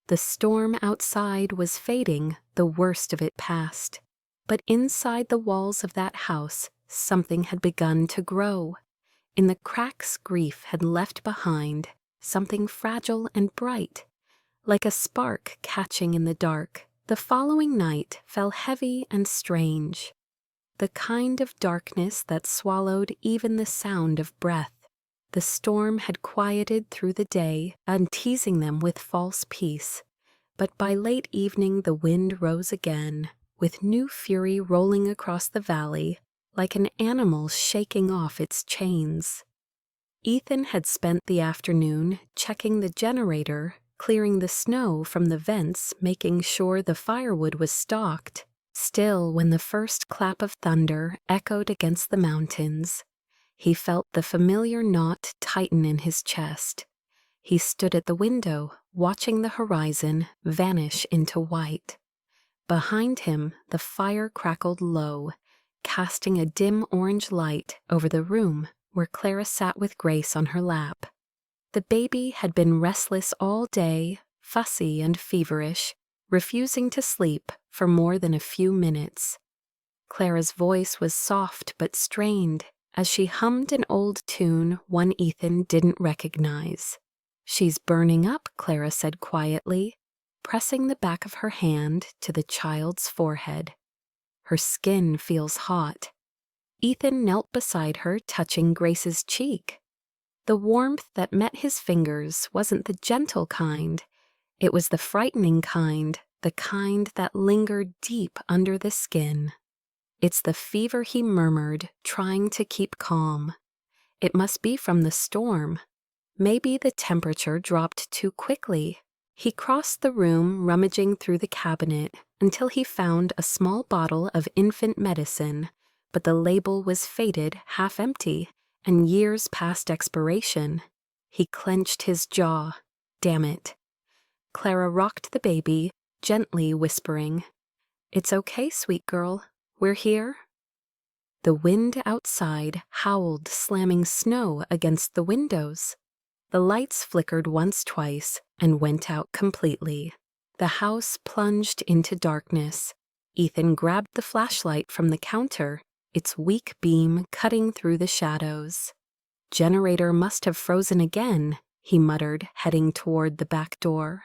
The storm outside was fading, the worst of it past. But inside the walls of that house, something had begun to grow. In the cracks grief had left behind, something fragile and bright, like a spark catching in the dark. The following night fell heavy and strange, the kind of darkness that swallowed even the sound of breath. The storm had quieted through the day, unteasing them with false peace, but by late evening the wind rose again, with new fury rolling across the valley, like an animal shaking off its chains. Ethan had spent the afternoon checking the generator, clearing the snow from the vents, making sure the firewood was stocked. Still, when the first clap of thunder echoed against the mountains, he felt the familiar knot tighten in his chest. He stood at the window, watching the horizon vanish into white. Behind him, the fire crackled low, casting a dim orange light over the room where Clara sat with Grace on her lap. The baby had been restless all day, fussy and feverish, refusing to sleep for more than a few minutes. Clara's voice was soft but strained as she hummed an old tune one Ethan didn't recognize. "She's burning up," Clara said quietly, pressing the back of her hand to the child's forehead. "Her skin feels hot." Ethan knelt beside her, touching Grace's cheek. The warmth that met his fingers wasn't the gentle kind. It was the frightening kind, the kind that lingered deep under the skin. "It's the fever," he murmured, trying to keep calm. "It must be from the storm." Maybe the temperature dropped too quickly. He crossed the room, rummaging through the cabinet, until he found a small bottle of infant medicine, but the label was faded, half empty, and years past expiration. He clenched his jaw. Damn it. Clara rocked the baby, gently whispering, "It's okay, sweet girl. We're here." The wind outside howled, slamming snow against the windows. The lights flickered once, twice, and went out completely. The house plunged into darkness. Ethan grabbed the flashlight from the counter, its weak beam cutting through the shadows. "Generator must have frozen again," he muttered, heading toward the back door.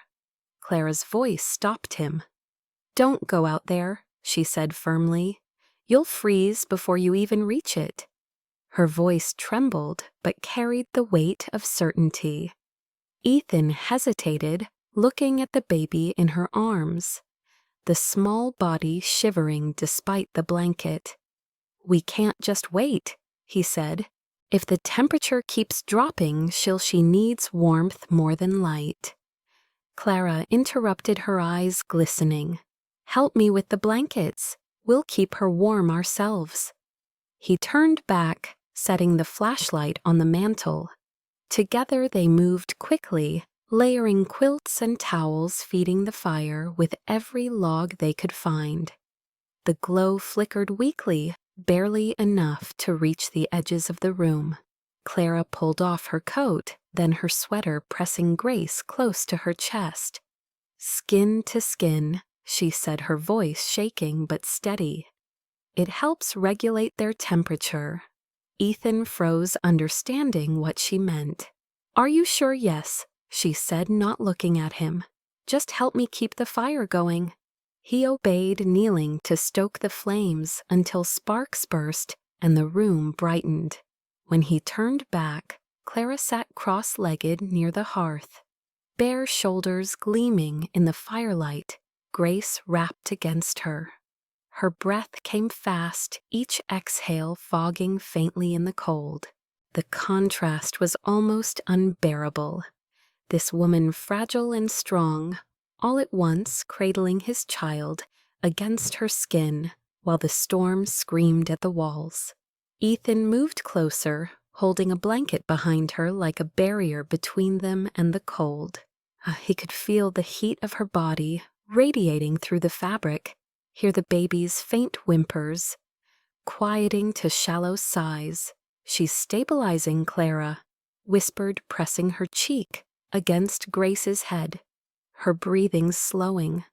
Clara's voice stopped him. "Don't go out there," she said firmly. "You'll freeze before you even reach it." Her voice trembled, but carried the weight of certainty. Ethan hesitated, looking at the baby in her arms, the small body shivering despite the blanket. "We can't just wait," he said. "If the temperature keeps dropping, she needs warmth more than light." Clara interrupted, her eyes glistening. "Help me with the blankets. We'll keep her warm ourselves." He turned back, setting the flashlight on the mantel. Together they moved quickly, layering quilts and towels, feeding the fire with every log they could find. The glow flickered weakly, barely enough to reach the edges of the room. Clara pulled off her coat, then her sweater pressing Grace close to her chest. "Skin to skin," she said, her voice shaking but steady. "It helps regulate their temperature." Ethan froze, understanding what she meant. "Are you sure?" "Yes," she said, not looking at him. "Just help me keep the fire going." He obeyed, kneeling to stoke the flames until sparks burst and the room brightened. When he turned back, Clara sat cross-legged near the hearth, bare shoulders gleaming in the firelight, Grace wrapped against her. Her breath came fast, each exhale fogging faintly in the cold. The contrast was almost unbearable. This woman, fragile and strong, all at once cradling his child against her skin while the storm screamed at the walls. Ethan moved closer, holding a blanket behind her like a barrier between them and the cold. He could feel the heat of her body radiating through the fabric, hear the baby's faint whimpers, quieting to shallow sighs. "She's stabilizing, Clara," whispered, pressing her cheek against Grace's head, her breathing slowing.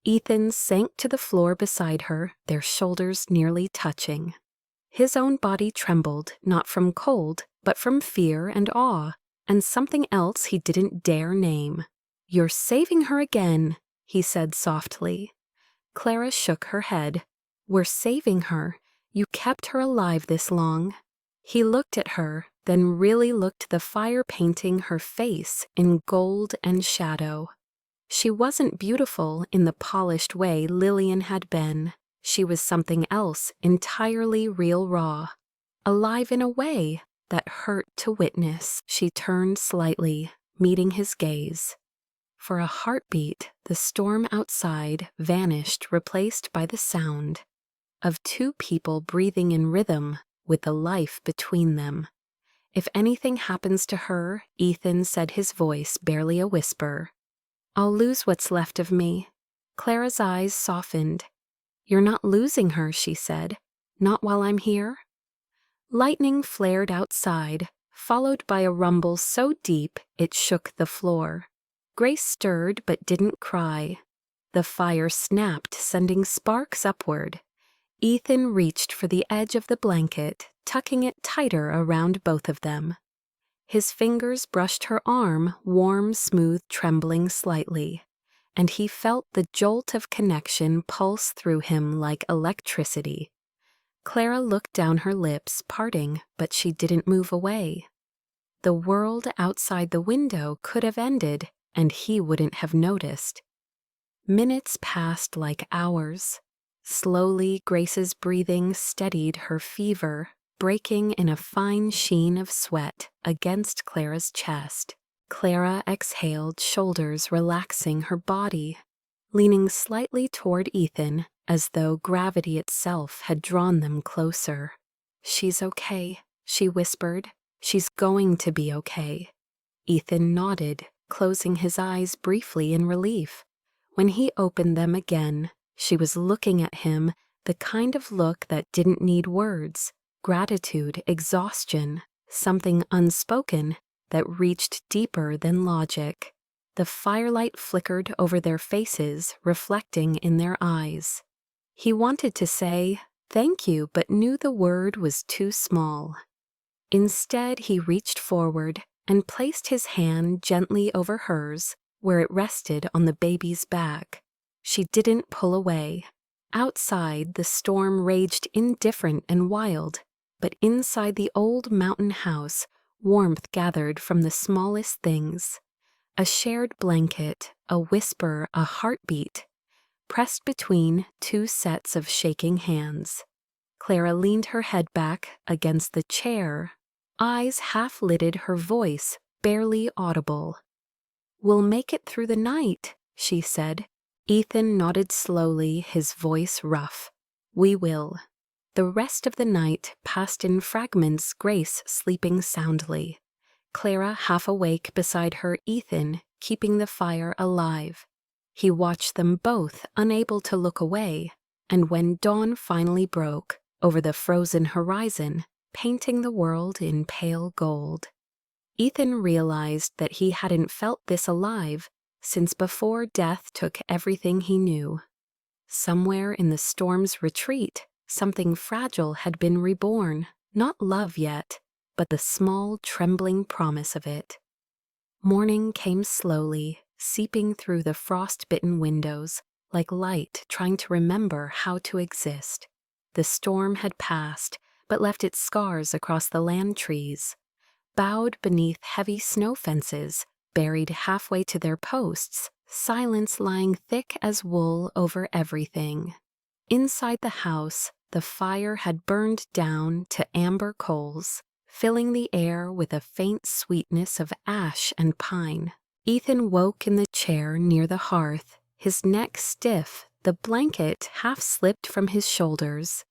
Ethan sank to the floor beside her, their shoulders nearly touching. His own body trembled, not from cold, but from fear and awe, and something else he didn't dare name. "You're saving her again," he said softly. Clara shook her head. "We're saving her. You kept her alive this long." He looked at her, then really looked, the fire painting her face in gold and shadow. She wasn't beautiful in the polished way Lillian had been. She was something else, entirely real, raw, alive in a way that hurt to witness. She turned slightly, meeting his gaze. For a heartbeat, the storm outside vanished, replaced by the sound of two people breathing in rhythm with the life between them. "If anything happens to her," Ethan said, his voice barely a whisper, "I'll lose what's left of me." Clara's eyes softened. "You're not losing her," she said. "Not while I'm here." Lightning flared outside, followed by a rumble so deep it shook the floor. Grace stirred but didn't cry. The fire snapped, sending sparks upward. Ethan reached for the edge of the blanket, tucking it tighter around both of them. His fingers brushed her arm, warm, smooth, trembling slightly, and he felt the jolt of connection pulse through him like electricity. Clara looked down, her lips parting, but she didn't move away. The world outside the window could have ended, and he wouldn't have noticed. Minutes passed like hours. Slowly, Grace's breathing steadied her fever, breaking in a fine sheen of sweat against Clara's chest. Clara exhaled, shoulders relaxing her body, leaning slightly toward Ethan as though gravity itself had drawn them closer. "She's okay," she whispered. "She's going to be okay." Ethan nodded, closing his eyes briefly in relief. When he opened them again, she was looking at him, the kind of look that didn't need words. Gratitude, exhaustion, something unspoken that reached deeper than logic. The firelight flickered over their faces, reflecting in their eyes. He wanted to say, "Thank you," but knew the word was too small. Instead, he reached forward and placed his hand gently over hers, where it rested on the baby's back. She didn't pull away. Outside, the storm raged indifferent and wild, but inside the old mountain house, warmth gathered from the smallest things. A shared blanket, a whisper, a heartbeat, pressed between two sets of shaking hands. Clara leaned her head back against the chair, eyes half-lidded, her voice barely audible. "We'll make it through the night," she said. Ethan nodded slowly, his voice rough. "We will." The rest of the night passed in fragments, Grace sleeping soundly. Clara half awake beside her, Ethan keeping the fire alive. He watched them both, unable to look away, and when dawn finally broke over the frozen horizon, painting the world in pale gold, Ethan realized that he hadn't felt this alive since before death took everything he knew. Somewhere in the storm's retreat, something fragile had been reborn, not love yet, but the small, trembling promise of it. Morning came slowly, seeping through the frost-bitten windows, like light trying to remember how to exist. The storm had passed, but left its scars across the land trees. Bowed beneath heavy snow fences, buried halfway to their posts, silence lying thick as wool over everything. Inside the house, the fire had burned down to amber coals, filling the air with a faint sweetness of ash and pine. Ethan woke in the chair near the hearth, his neck stiff, the blanket half slipped from his shoulders.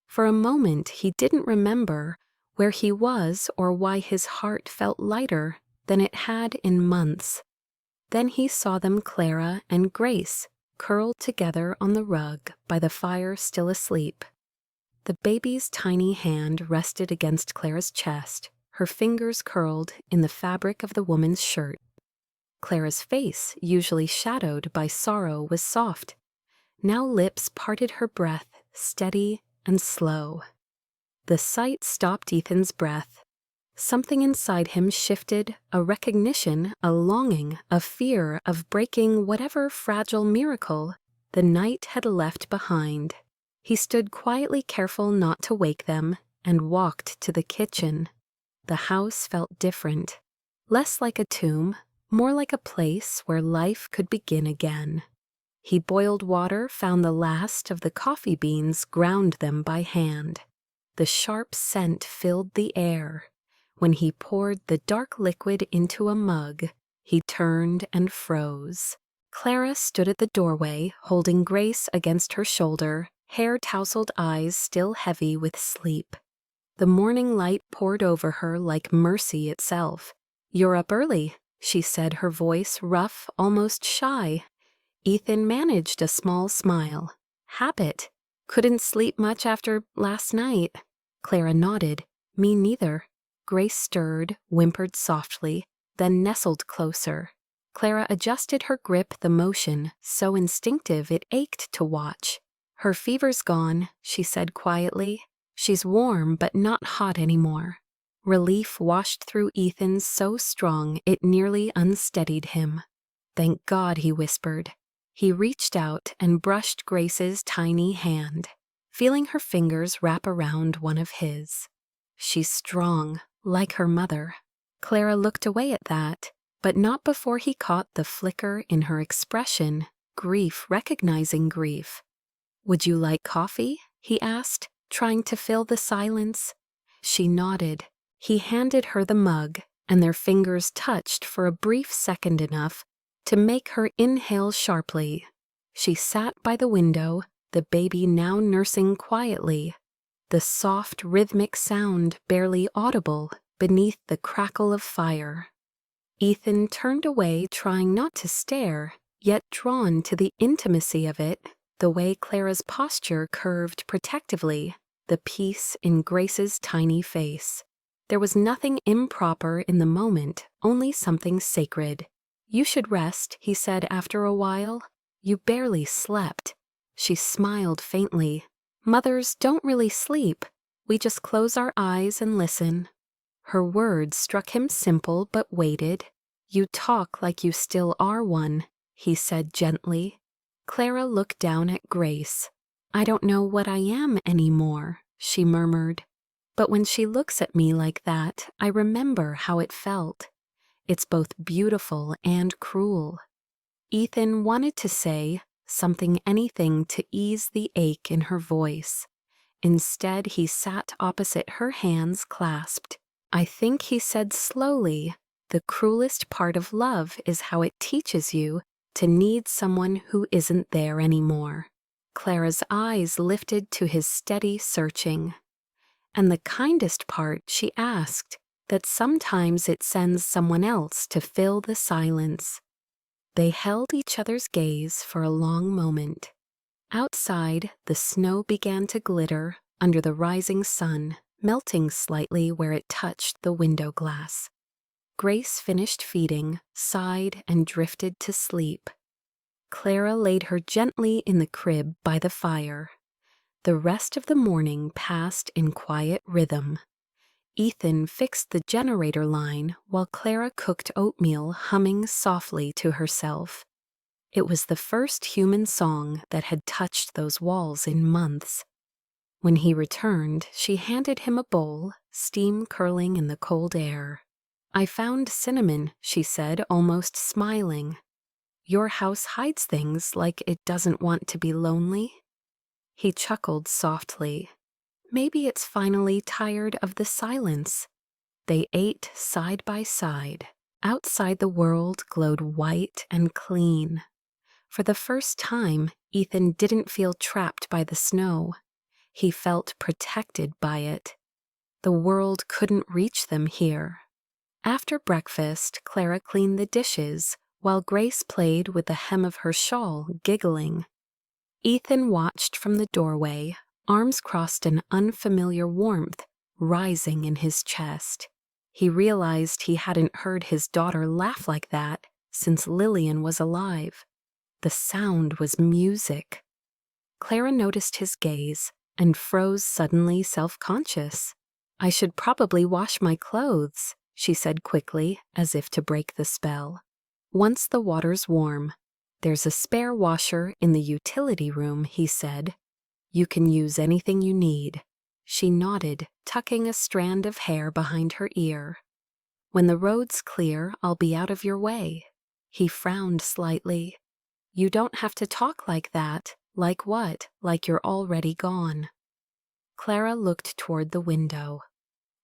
For a moment he didn't remember where he was or why his heart felt lighter than it had in months. Then he saw them, Clara and Grace, curled together on the rug by the fire, still asleep. The baby's tiny hand rested against Clara's chest, her fingers curled in the fabric of the woman's shirt. Clara's face, usually shadowed by sorrow, was soft. Now lips parted, her breath steady and slow. The sight stopped Ethan's breath. Something inside him shifted, a recognition, a longing, a fear of breaking whatever fragile miracle the night had left behind. He stood quietly, careful not to wake them, and walked to the kitchen. The house felt different, less like a tomb, more like a place where life could begin again. He boiled water, found the last of the coffee beans, ground them by hand. The sharp scent filled the air. When he poured the dark liquid into a mug, he turned and froze. Clara stood at the doorway, holding Grace against her shoulder, hair tousled, eyes still heavy with sleep. The morning light poured over her like mercy itself. "You're up early," she said, her voice rough, almost shy. Ethan managed a small smile. "Habit. Couldn't sleep much after last night." Clara nodded. "Me neither." Grace stirred, whimpered softly, then nestled closer. Clara adjusted her grip, the motion so instinctive it ached to watch. "Her fever's gone," she said quietly. "She's warm but not hot anymore." Relief washed through Ethan, so strong it nearly unsteadied him. "Thank God," he whispered. He reached out and brushed Grace's tiny hand, feeling her fingers wrap around one of his. "She's strong, like her mother." Clara looked away at that, but not before he caught the flicker in her expression, grief, recognizing grief. "Would you like coffee?" he asked, trying to fill the silence. She nodded. He handed her the mug, and their fingers touched for a brief second, enough to make her inhale sharply. She sat by the window, the baby now nursing quietly, the soft rhythmic sound barely audible beneath the crackle of fire. Ethan turned away, trying not to stare, yet drawn to the intimacy of it, the way Clara's posture curved protectively, the peace in Grace's tiny face. There was nothing improper in the moment, only something sacred. "You should rest," he said after a while. "You barely slept." She smiled faintly. "Mothers don't really sleep. We just close our eyes and listen." Her words struck him simple but weighted. "You talk like you still are one," he said gently. Clara looked down at Grace. "I don't know what I am anymore," she murmured. "But when she looks at me like that, I remember how it felt. It's both beautiful and cruel." Ethan wanted to say anything to ease the ache in her voice. Instead, he sat opposite her, hands clasped. "I think," he said slowly, "the cruelest part of love is how it teaches you to need someone who isn't there anymore." Clara's eyes lifted to his steady searching. "And the kindest part," she asked, "that sometimes it sends someone else to fill the silence." They held each other's gaze for a long moment. Outside, the snow began to glitter under the rising sun, melting slightly where it touched the window glass. Grace finished feeding, sighed, and drifted to sleep. Clara laid her gently in the crib by the fire. The rest of the morning passed in quiet rhythm. Ethan fixed the generator line while Clara cooked oatmeal, humming softly to herself. It was the first human song that had touched those walls in months. When he returned, she handed him a bowl, steam curling in the cold air. "I found cinnamon," she said, almost smiling. "Your house hides things like it doesn't want to be lonely." He chuckled softly. "Maybe it's finally tired of the silence." They ate side by side. Outside, the world glowed white and clean. For the first time, Ethan didn't feel trapped by the snow. He felt protected by it. The world couldn't reach them here. After breakfast, Clara cleaned the dishes, while Grace played with the hem of her shawl, giggling. Ethan watched from the doorway, arms crossed, an unfamiliar warmth rising in his chest. He realized he hadn't heard his daughter laugh like that since Lillian was alive. The sound was music. Clara noticed his gaze and froze, suddenly self-conscious. "I should probably wash my clothes," she said quickly, as if to break the spell. "Once the water's warm." "There's a spare washer in the utility room," he said. "You can use anything you need." She nodded, tucking a strand of hair behind her ear. "When the road's clear, I'll be out of your way." He frowned slightly. "You don't have to talk like that." "Like what?" "Like you're already gone." Clara looked toward the window.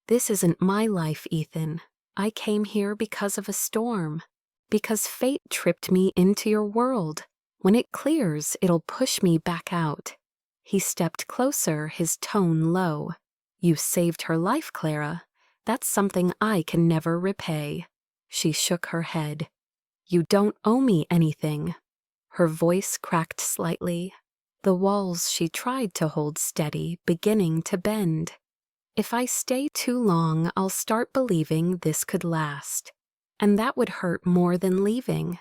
"This isn't my life, Ethan. I came here because of a storm. Because fate tripped me into your world. When it clears, it'll push me back out." He stepped closer, his tone low. "You saved her life, Clara. That's something I can never repay." She shook her head. "You don't owe me anything." Her voice cracked slightly. The walls she tried to hold steady beginning to bend. "If I stay too long, I'll start believing this could last. And that would hurt more than leaving."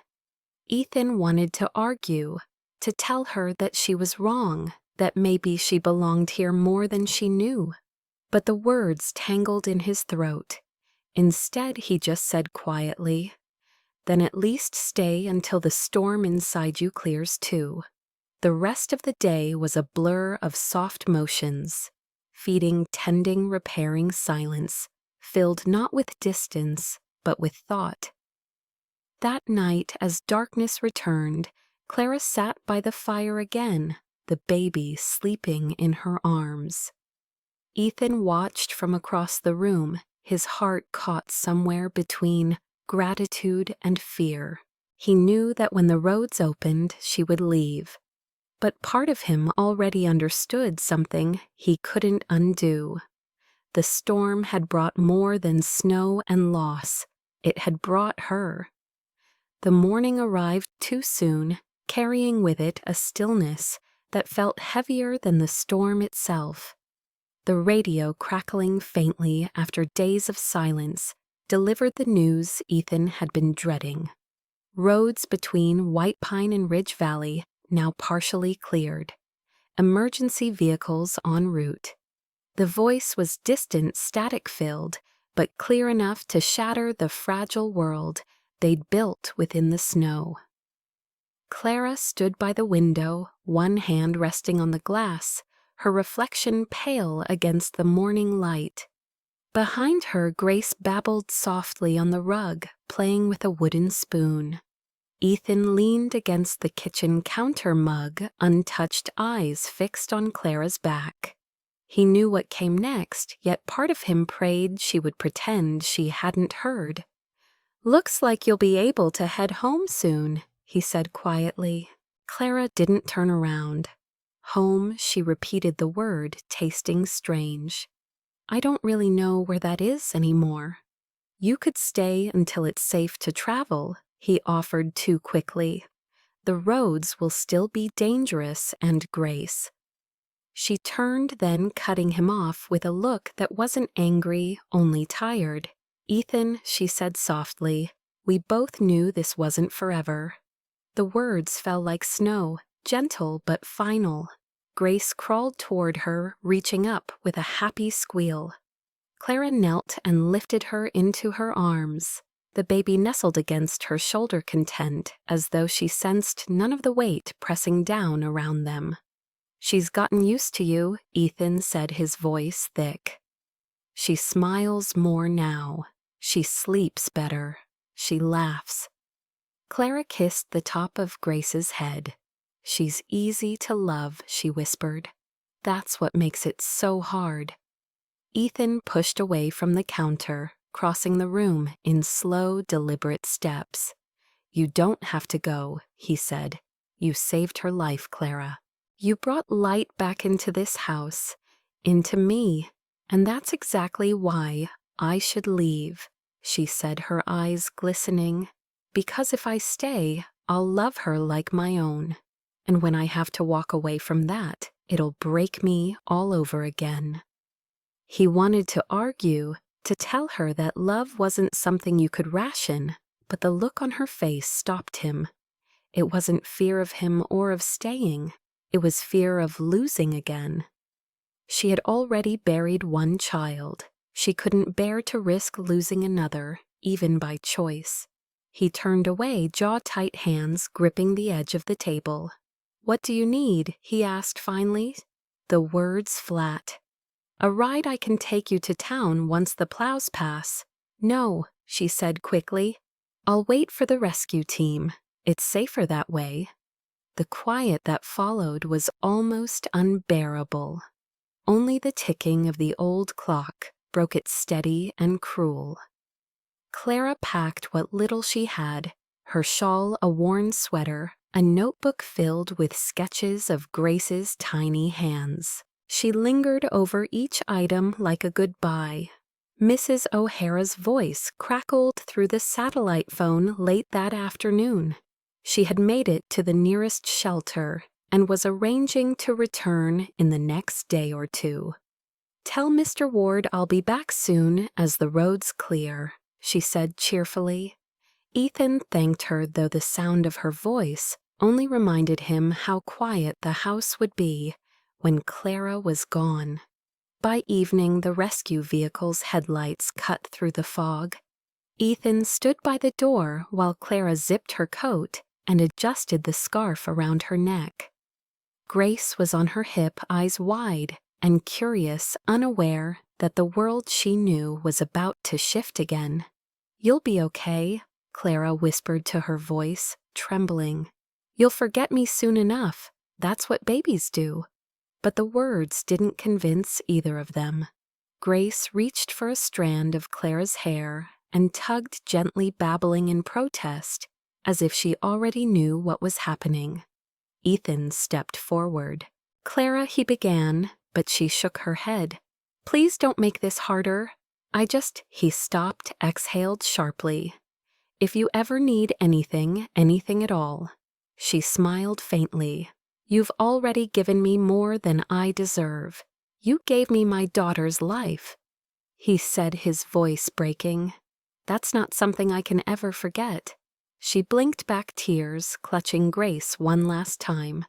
Ethan wanted to argue, to tell her that she was wrong, that maybe she belonged here more than she knew. But the words tangled in his throat. Instead, he just said quietly, "Then at least stay until the storm inside you clears too." The rest of the day was a blur of soft motions. Feeding, tending, repairing silence, filled not with distance, but with thought. That night, as darkness returned, Clara sat by the fire again, the baby sleeping in her arms. Ethan watched from across the room, his heart caught somewhere between gratitude and fear. He knew that when the roads opened, she would leave. But part of him already understood something he couldn't undo. The storm had brought more than snow and loss. It had brought her. The morning arrived too soon, carrying with it a stillness that felt heavier than the storm itself. The radio, crackling faintly after days of silence, delivered the news Ethan had been dreading. Roads between White Pine and Ridge Valley now partially cleared. Emergency vehicles en route. The voice was distant, static-filled, but clear enough to shatter the fragile world they'd built within the snow. Clara stood by the window, one hand resting on the glass, her reflection pale against the morning light. Behind her, Grace babbled softly on the rug, playing with a wooden spoon. Ethan leaned against the kitchen counter mug, untouched eyes fixed on Clara's back. He knew what came next, yet part of him prayed she would pretend she hadn't heard. "Looks like you'll be able to head home soon," he said quietly. Clara didn't turn around. Home, she repeated the word, tasting strange. "I don't really know where that is anymore." "You could stay until it's safe to travel," he offered too quickly. "The roads will still be dangerous, and Grace." She turned, then cutting him off with a look that wasn't angry, only tired. "Ethan," she said softly, "we both knew this wasn't forever." The words fell like snow, gentle but final. Grace crawled toward her, reaching up with a happy squeal. Clara knelt and lifted her into her arms. The baby nestled against her shoulder content, as though she sensed none of the weight pressing down around them. "She's gotten used to you," Ethan said, his voice thick. "She smiles more now. She sleeps better. She laughs." Clara kissed the top of Grace's head. "She's easy to love," she whispered. "That's what makes it so hard." Ethan pushed away from the counter, crossing the room in slow, deliberate steps. "You don't have to go," he said. "You saved her life, Clara. You brought light back into this house, into me, and that's exactly why I should leave," she said, her eyes glistening. "Because if I stay, I'll love her like my own. And when I have to walk away from that, it'll break me all over again." He wanted to argue, to tell her that love wasn't something you could ration, but the look on her face stopped him. It wasn't fear of him or of staying. It was fear of losing again. She had already buried one child. She couldn't bear to risk losing another, even by choice. He turned away, jaw-tight hands gripping the edge of the table. "What do you need?" he asked finally, the words flat. "A ride I can take you to town once the plows pass." "No," she said quickly. "I'll wait for the rescue team. It's safer that way." The quiet that followed was almost unbearable. Only the ticking of the old clock broke it steady and cruel. Clara packed what little she had, her shawl a worn sweater, a notebook filled with sketches of Grace's tiny hands. She lingered over each item like a goodbye. Mrs. O'Hara's voice crackled through the satellite phone late that afternoon. She had made it to the nearest shelter and was arranging to return in the next day or two. "Tell Mr. Ward I'll be back soon as the roads clear," she said cheerfully. Ethan thanked her, though the sound of her voice only reminded him how quiet the house would be when Clara was gone. By evening, the rescue vehicle's headlights cut through the fog. Ethan stood by the door while Clara zipped her coat and adjusted the scarf around her neck. Grace was on her hip, eyes wide and curious, unaware that the world she knew was about to shift again. "You'll be okay," Clara whispered to her voice, trembling. "You'll forget me soon enough. That's what babies do." But the words didn't convince either of them. Grace reached for a strand of Clara's hair and tugged, gently babbling in protest, as if she already knew what was happening. Ethan stepped forward. "Clara," he began, but she shook her head. "Please don't make this harder. He stopped, exhaled sharply. "If you ever need anything at all." She smiled faintly. "You've already given me more than I deserve. You gave me my daughter's life," he said, his voice breaking. "That's not something I can ever forget." She blinked back tears, clutching Grace one last time,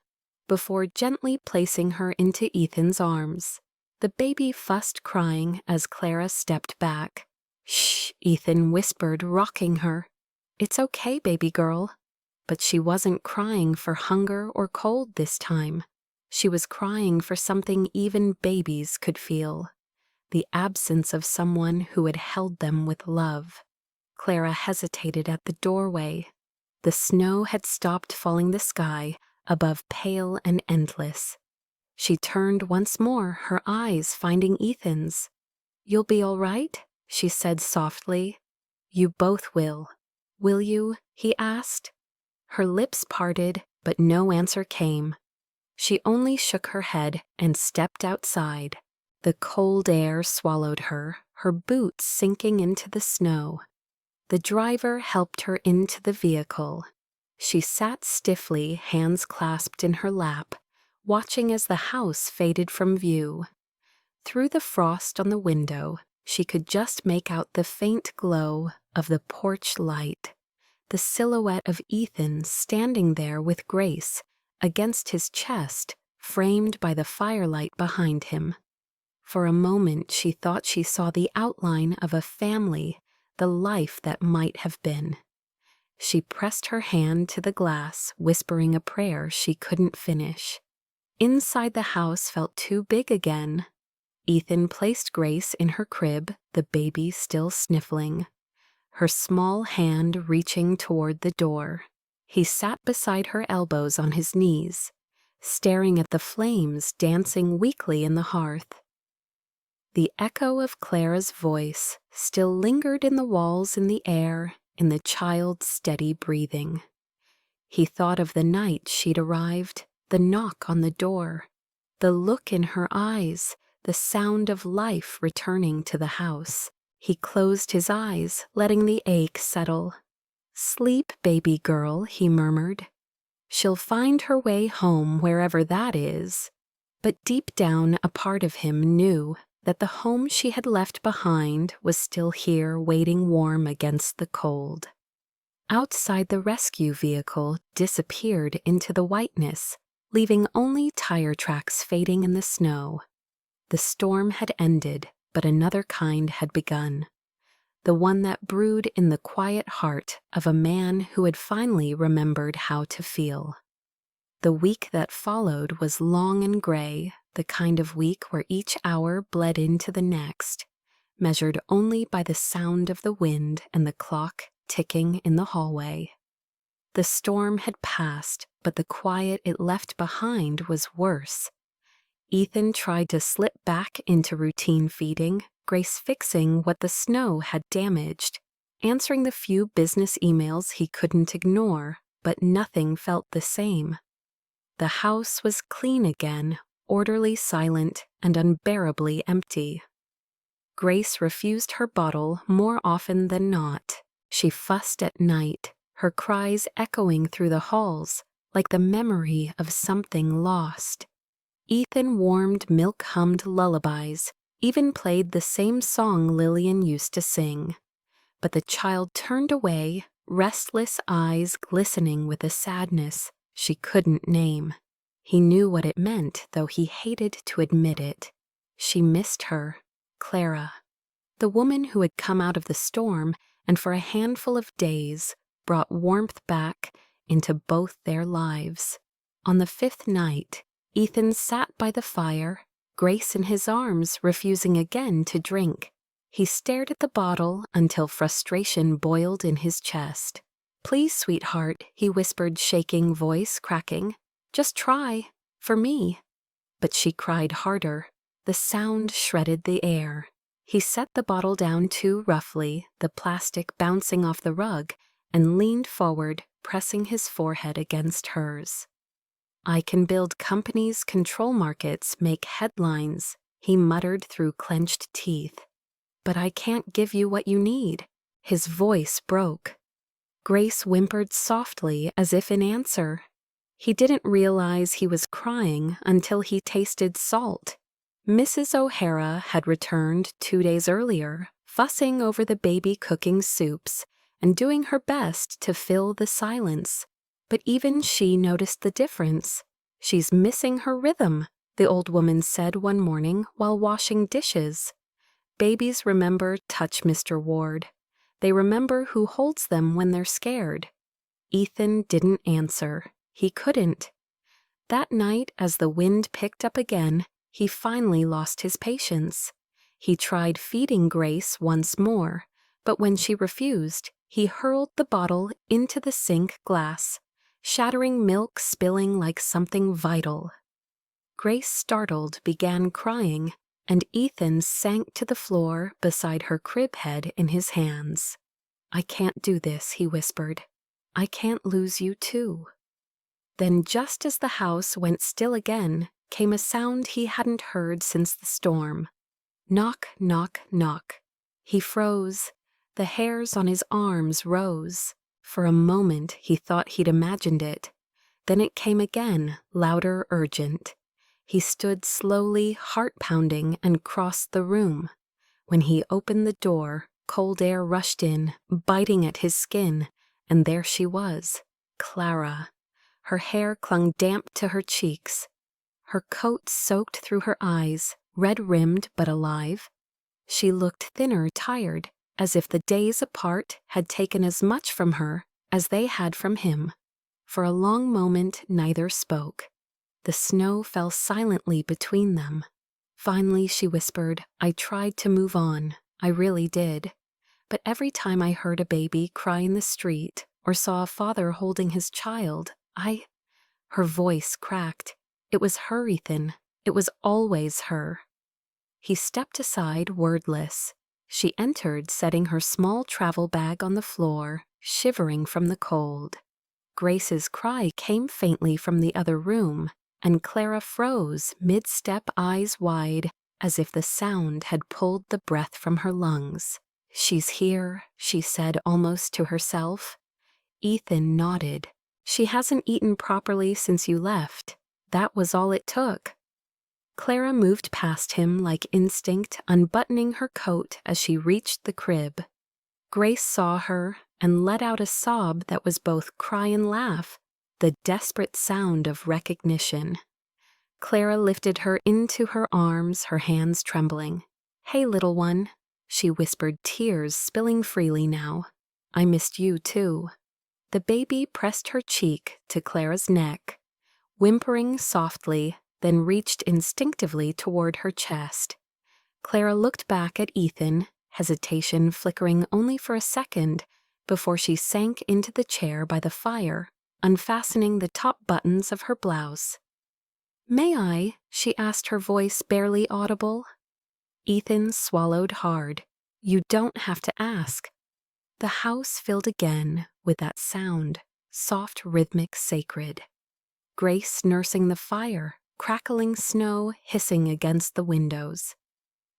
before gently placing her into Ethan's arms. The baby fussed, crying as Clara stepped back. "Shh," Ethan whispered, rocking her. "It's okay, baby girl." But she wasn't crying for hunger or cold this time. She was crying for something even babies could feel: the absence of someone who had held them with love. Clara hesitated at the doorway. The snow had stopped falling, the sky above pale and endless. She turned once more, her eyes finding Ethan's. "You'll be all right?" she said softly. "You both will. Will you?" he asked. Her lips parted, but no answer came. She only shook her head and stepped outside. The cold air swallowed her, her boots sinking into the snow. The driver helped her into the vehicle. She sat stiffly, hands clasped in her lap, watching as the house faded from view. Through the frost on the window, she could just make out the faint glow of the porch light, the silhouette of Ethan standing there with Grace against his chest, framed by the firelight behind him. For a moment she thought she saw the outline of a family, the life that might have been. She pressed her hand to the glass, whispering a prayer she couldn't finish. Inside the house felt too big again. Ethan placed Grace in her crib, the baby still sniffling, her small hand reaching toward the door. He sat beside her, elbows on his knees, staring at the flames dancing weakly in the hearth. The echo of Clara's voice still lingered in the walls, in the air, in the child's steady breathing. He thought of the night she'd arrived, the knock on the door, the look in her eyes, the sound of life returning to the house. He closed his eyes, letting the ache settle. "Sleep, baby girl," he murmured. "She'll find her way home, wherever that is." But deep down, a part of him knew that the home she had left behind was still here, waiting warm against the cold. Outside, the rescue vehicle disappeared into the whiteness, leaving only tire tracks fading in the snow. The storm had ended, but another kind had begun. The one that brewed in the quiet heart of a man who had finally remembered how to feel. The week that followed was long and gray, the kind of week where each hour bled into the next, measured only by the sound of the wind and the clock ticking in the hallway. The storm had passed, but the quiet it left behind was worse. Ethan tried to slip back into routine feeding, Grace fixing what the snow had damaged, answering the few business emails he couldn't ignore, but nothing felt the same. The house was clean again, orderly, silent, and unbearably empty. Grace refused her bottle more often than not. She fussed at night, her cries echoing through the halls like the memory of something lost. Ethan warmed, milk-hummed lullabies, even played the same song Lillian used to sing. But the child turned away, restless eyes glistening with a sadness she couldn't name. He knew what it meant, though he hated to admit it. She missed her, Clara, the woman who had come out of the storm and for a handful of days brought warmth back into both their lives. On the fifth night, Ethan sat by the fire, Grace in his arms, refusing again to drink. He stared at the bottle until frustration boiled in his chest. "Please, sweetheart," he whispered, shaking voice cracking. "Just try. For me." but she cried harder. The sound shredded the air. He set the bottle down too roughly, the plastic bouncing off the rug, and leaned forward, pressing his forehead against hers. "I can build companies, control markets, make headlines," he muttered through clenched teeth. "But I can't give you what you need." His voice broke. Grace whimpered softly as if in answer. He didn't realize he was crying until he tasted salt. Mrs. O'Hara had returned 2 days earlier, fussing over the baby cooking soups and doing her best to fill the silence. But even she noticed the difference. "She's missing her rhythm," the old woman said one morning while washing dishes. "Babies remember touch, Mr. Ward. They remember who holds them when they're scared." Ethan didn't answer. He couldn't. That night, as the wind picked up again, he finally lost his patience. He tried feeding Grace once more, but when she refused, he hurled the bottle into the sink glass, shattering milk spilling like something vital. Grace, startled, began crying, and Ethan sank to the floor beside her crib head in his hands. "I can't do this," he whispered. "I can't lose you too." Then, just as the house went still again, came a sound he hadn't heard since the storm. Knock, knock, knock. He froze. The hairs on his arms rose. For a moment he thought he'd imagined it. Then it came again, louder, urgent. He stood slowly, heart-pounding, and crossed the room. When he opened the door, cold air rushed in, biting at his skin, and there she was, Clara. Her hair clung damp to her cheeks. Her coat soaked through her eyes, red-rimmed but alive. She looked thinner, tired, as if the days apart had taken as much from her as they had from him. For a long moment neither spoke. The snow fell silently between them. Finally she whispered, "I tried to move on. I really did. But every time I heard a baby cry in the street or saw a father holding his child, Her voice cracked. It was her, Ethan. It was always her. He stepped aside, wordless. She entered, setting her small travel bag on the floor, shivering from the cold. Grace's cry came faintly from the other room, and Clara froze, mid-step, eyes wide, as if the sound had pulled the breath from her lungs. "She's here," she said almost to herself. Ethan nodded. "She hasn't eaten properly since you left." That was all it took. Clara moved past him like instinct, unbuttoning her coat as she reached the crib. Grace saw her and let out a sob that was both cry and laugh, the desperate sound of recognition. Clara lifted her into her arms, her hands trembling. "Hey, little one," she whispered, tears spilling freely now. "I missed you, too." The baby pressed her cheek to Clara's neck, whimpering softly, then reached instinctively toward her chest. Clara looked back at Ethan, hesitation flickering only for a second before she sank into the chair by the fire, unfastening the top buttons of her blouse. "May I?" she asked, her voice barely audible. Ethan swallowed hard. "You don't have to ask." The house filled again with that sound, soft, rhythmic, sacred. Grace nursing the fire, crackling snow hissing against the windows.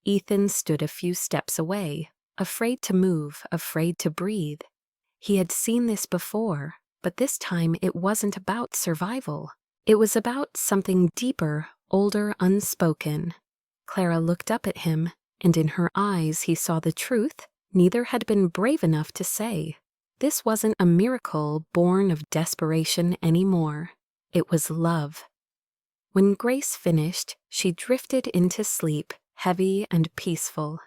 Ethan stood a few steps away, afraid to move, afraid to breathe. He had seen this before, but this time it wasn't about survival. It was about something deeper, older, unspoken. Clara looked up at him, and in her eyes he saw the truth neither had been brave enough to say. This wasn't a miracle born of desperation anymore. It was love. When Grace finished, she drifted into sleep, heavy and peaceful.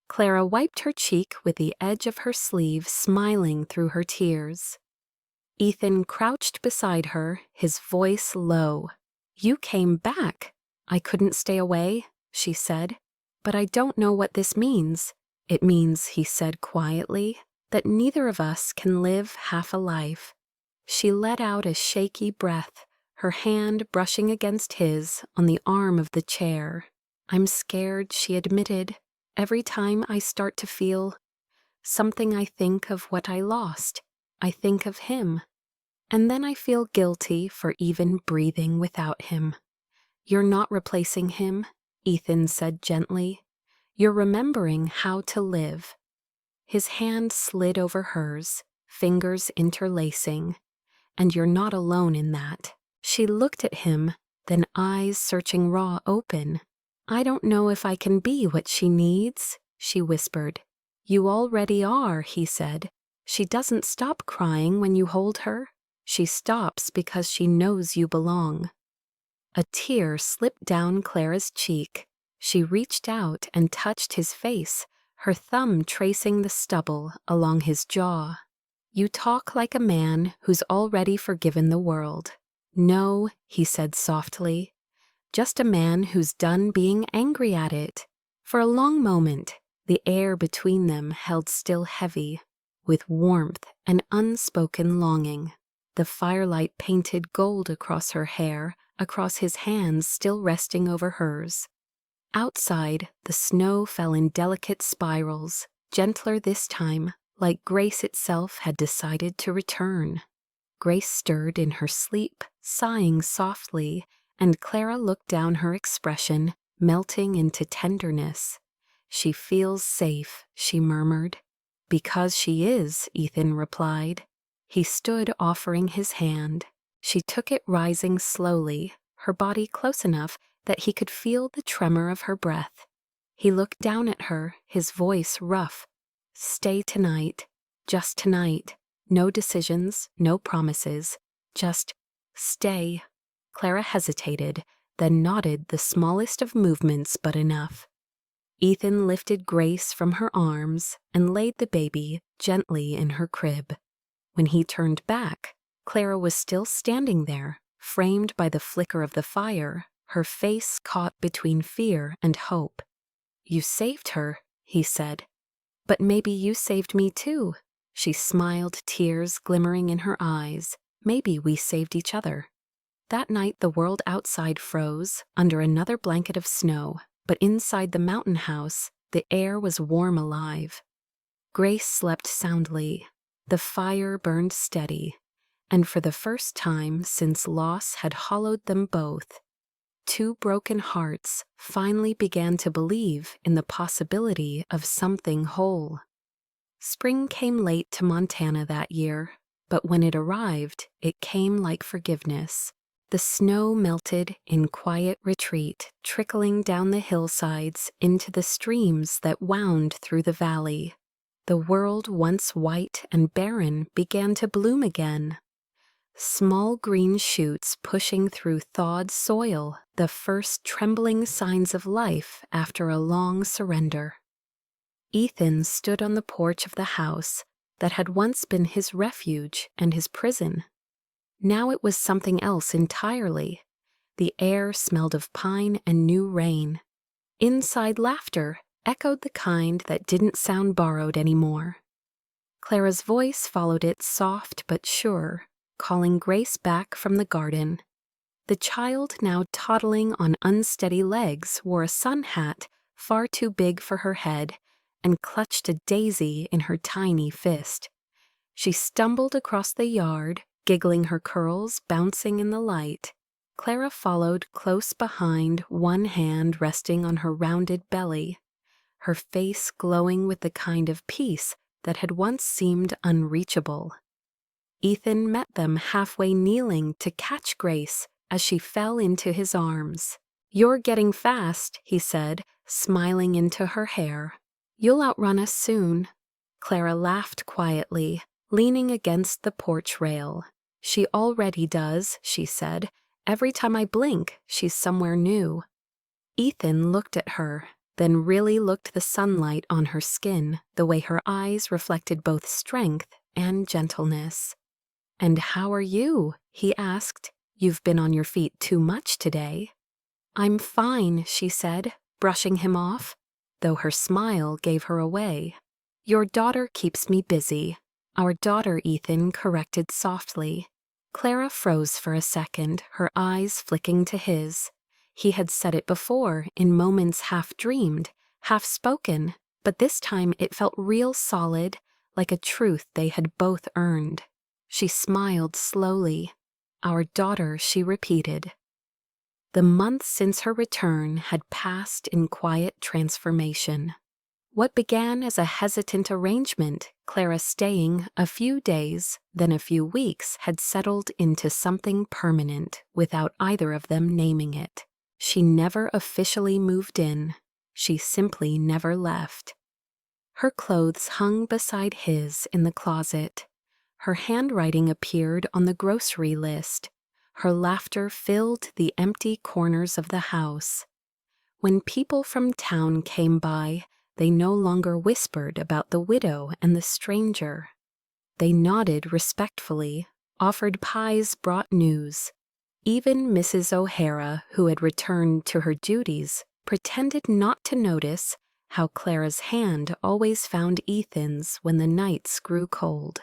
Clara wiped her cheek with the edge of her sleeve, smiling through her tears. Ethan crouched beside her, his voice low. "You came back." "I couldn't stay away," she said. "But I don't know what this means." "It means," he said quietly, "that neither of us can live half a life." She let out a shaky breath, her hand brushing against his on the arm of the chair. "I'm scared," she admitted. "Every time I start to feel something, I think of what I lost. I think of him. And then I feel guilty for even breathing without him." "You're not replacing him," Ethan said gently. "You're remembering how to live." His hand slid over hers, fingers interlacing. "And you're not alone in that." She looked at him, then eyes searching raw open. "I don't know if I can be what she needs," she whispered. "You already are," he said. "She doesn't stop crying when you hold her. She stops because she knows you belong." A tear slipped down Clara's cheek. She reached out and touched his face, her thumb tracing the stubble along his jaw. "You talk like a man who's already forgiven the world." "No," he said softly. "Just a man who's done being angry at it." For a long moment, the air between them held still heavy, with warmth and unspoken longing. The firelight painted gold across her hair, across his hands still resting over hers. Outside, the snow fell in delicate spirals, gentler this time, like Grace itself had decided to return. Grace stirred in her sleep, sighing softly, and Clara looked down her expression, melting into tenderness. "She feels safe," she murmured. "Because she is," Ethan replied. He stood offering his hand. She took it, rising slowly, her body close enough that he could feel the tremor of her breath. He looked down at her, his voice rough. "Stay tonight. Just tonight. No decisions, no promises. Just stay." Clara hesitated, then nodded, the smallest of movements but enough. Ethan lifted Grace from her arms and laid the baby gently in her crib. When he turned back, Clara was still standing there, framed by the flicker of the fire, her face caught between fear and hope. "You saved her," he said. "But maybe you saved me too." She smiled, tears glimmering in her eyes. "Maybe we saved each other." That night the world outside froze, under another blanket of snow, but inside the mountain house, the air was warm alive. Grace slept soundly. The fire burned steady, and for the first time since loss had hollowed them both, two broken hearts finally began to believe in the possibility of something whole. Spring came late to Montana that year, but when it arrived, it came like forgiveness. The snow melted in quiet retreat, trickling down the hillsides into the streams that wound through the valley. The world once white and barren began to bloom again. Small green shoots pushing through thawed soil, the first trembling signs of life after a long surrender. Ethan stood on the porch of the house that had once been his refuge and his prison. Now it was something else entirely. The air smelled of pine and new rain. Inside laughter echoed the kind that didn't sound borrowed anymore. Clara's voice followed it, soft but sure, calling Grace back from the garden. The child, now toddling on unsteady legs, wore a sun hat far too big for her head and clutched a daisy in her tiny fist. She stumbled across the yard, giggling, her curls bouncing in the light. Clara followed close behind, one hand resting on her rounded belly, her face glowing with the kind of peace that had once seemed unreachable. Ethan met them halfway, kneeling to catch Grace as she fell into his arms. "You're getting fast," he said, smiling into her hair. "You'll outrun us soon." Clara laughed quietly, leaning against the porch rail. "She already does," she said. "Every time I blink, she's somewhere new." Ethan looked at her, then really looked the sunlight on her skin, the way her eyes reflected both strength and gentleness. "And how are you?" he asked. "You've been on your feet too much today." "I'm fine," she said, brushing him off, though her smile gave her away. "Your daughter keeps me busy." "Our daughter," Ethan corrected softly. Clara froze for a second, her eyes flicking to his. He had said it before, in moments half dreamed, half spoken, but this time it felt real solid, like a truth they had both earned. She smiled slowly. "Our daughter," she repeated. The months since her return had passed in quiet transformation. What began as a hesitant arrangement, Clara staying a few days, then a few weeks, had settled into something permanent without either of them naming it. She never officially moved in. She simply never left. Her clothes hung beside his in the closet. Her handwriting appeared on the grocery list. Her laughter filled the empty corners of the house. When people from town came by, they no longer whispered about the widow and the stranger. They nodded respectfully, offered pies brought news. Even Mrs. O'Hara, who had returned to her duties, pretended not to notice how Clara's hand always found Ethan's when the nights grew cold.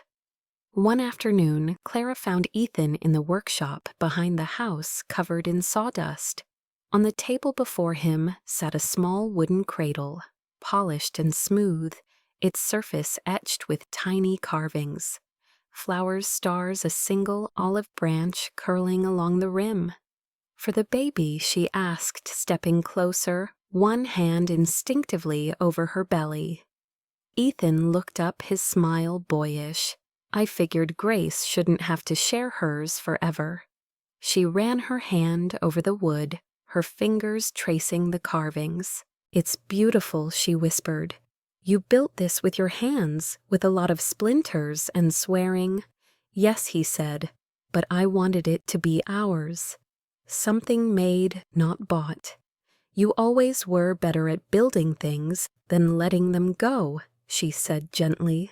One afternoon, Clara found Ethan in the workshop behind the house covered in sawdust. On the table before him sat a small wooden cradle, polished and smooth, its surface etched with tiny carvings. Flowers, stars, a single olive branch curling along the rim. "For the baby?" she asked, stepping closer, one hand instinctively over her belly. Ethan looked up, his smile boyish. "I figured Grace shouldn't have to share hers forever." She ran her hand over the wood, her fingers tracing the carvings. "It's beautiful," she whispered. "You built this with your hands, with a lot of splinters and swearing." "Yes," he said, "but I wanted it to be ours. Something made, not bought. You always were better at building things than letting them go," she said gently.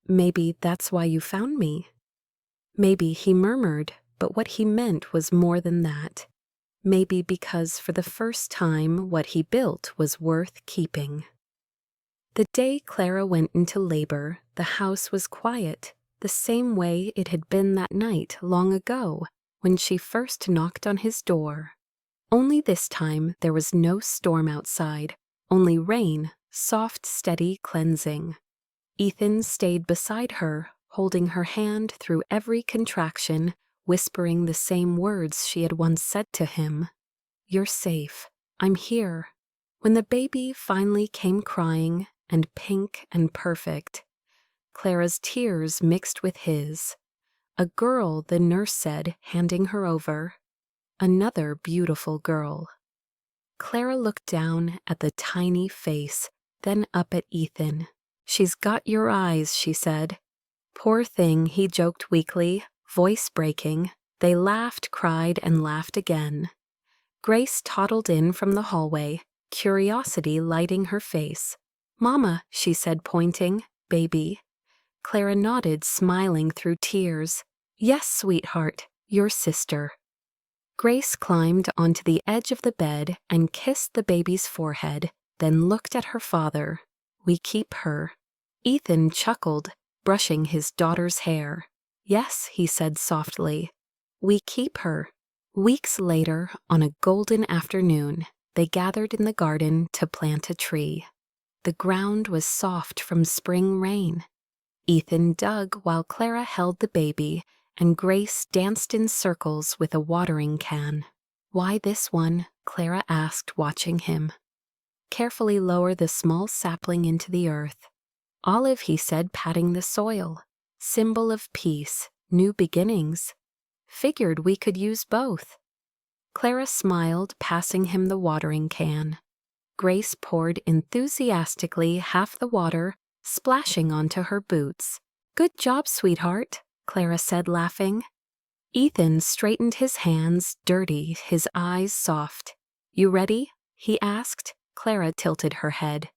"Maybe that's why you found me." Maybe, he murmured, but what he meant was more than that. Maybe because for the first time what he built was worth keeping. The day Clara went into labor, the house was quiet, the same way it had been that night long ago when she first knocked on his door. Only this time there was no storm outside, only rain, soft, steady cleansing. Ethan stayed beside her, holding her hand through every contraction, whispering the same words she had once said to him. "You're safe. I'm here." When the baby finally came crying, and pink and perfect, Clara's tears mixed with his. "A girl," the nurse said, handing her over. "Another beautiful girl." Clara looked down at the tiny face, then up at Ethan. "She's got your eyes," she said. "Poor thing," he joked weakly, voice breaking. They laughed, cried, and laughed again. Grace toddled in from the hallway, curiosity lighting her face. "Mama," she said, pointing. "Baby." Clara nodded, smiling through tears. "Yes, sweetheart, your sister." Grace climbed onto the edge of the bed and kissed the baby's forehead, then looked at her father. "We keep her." Ethan chuckled, brushing his daughter's hair. "Yes," he said softly, "we keep her." Weeks later, on a golden afternoon, they gathered in the garden to plant a tree. The ground was soft from spring rain. Ethan dug while Clara held the baby, and Grace danced in circles with a watering can. "Why this one?" Clara asked, watching him. "Carefully lower the small sapling into the earth." "Olive," he said, patting the soil. "Symbol of peace, new beginnings. Figured we could use both." Clara smiled, passing him the watering can. Grace poured enthusiastically half the water, splashing onto her boots. "Good job, sweetheart," Clara said, laughing. Ethan straightened his hands, dirty, his eyes soft. "You ready?" he asked. Clara tilted her head.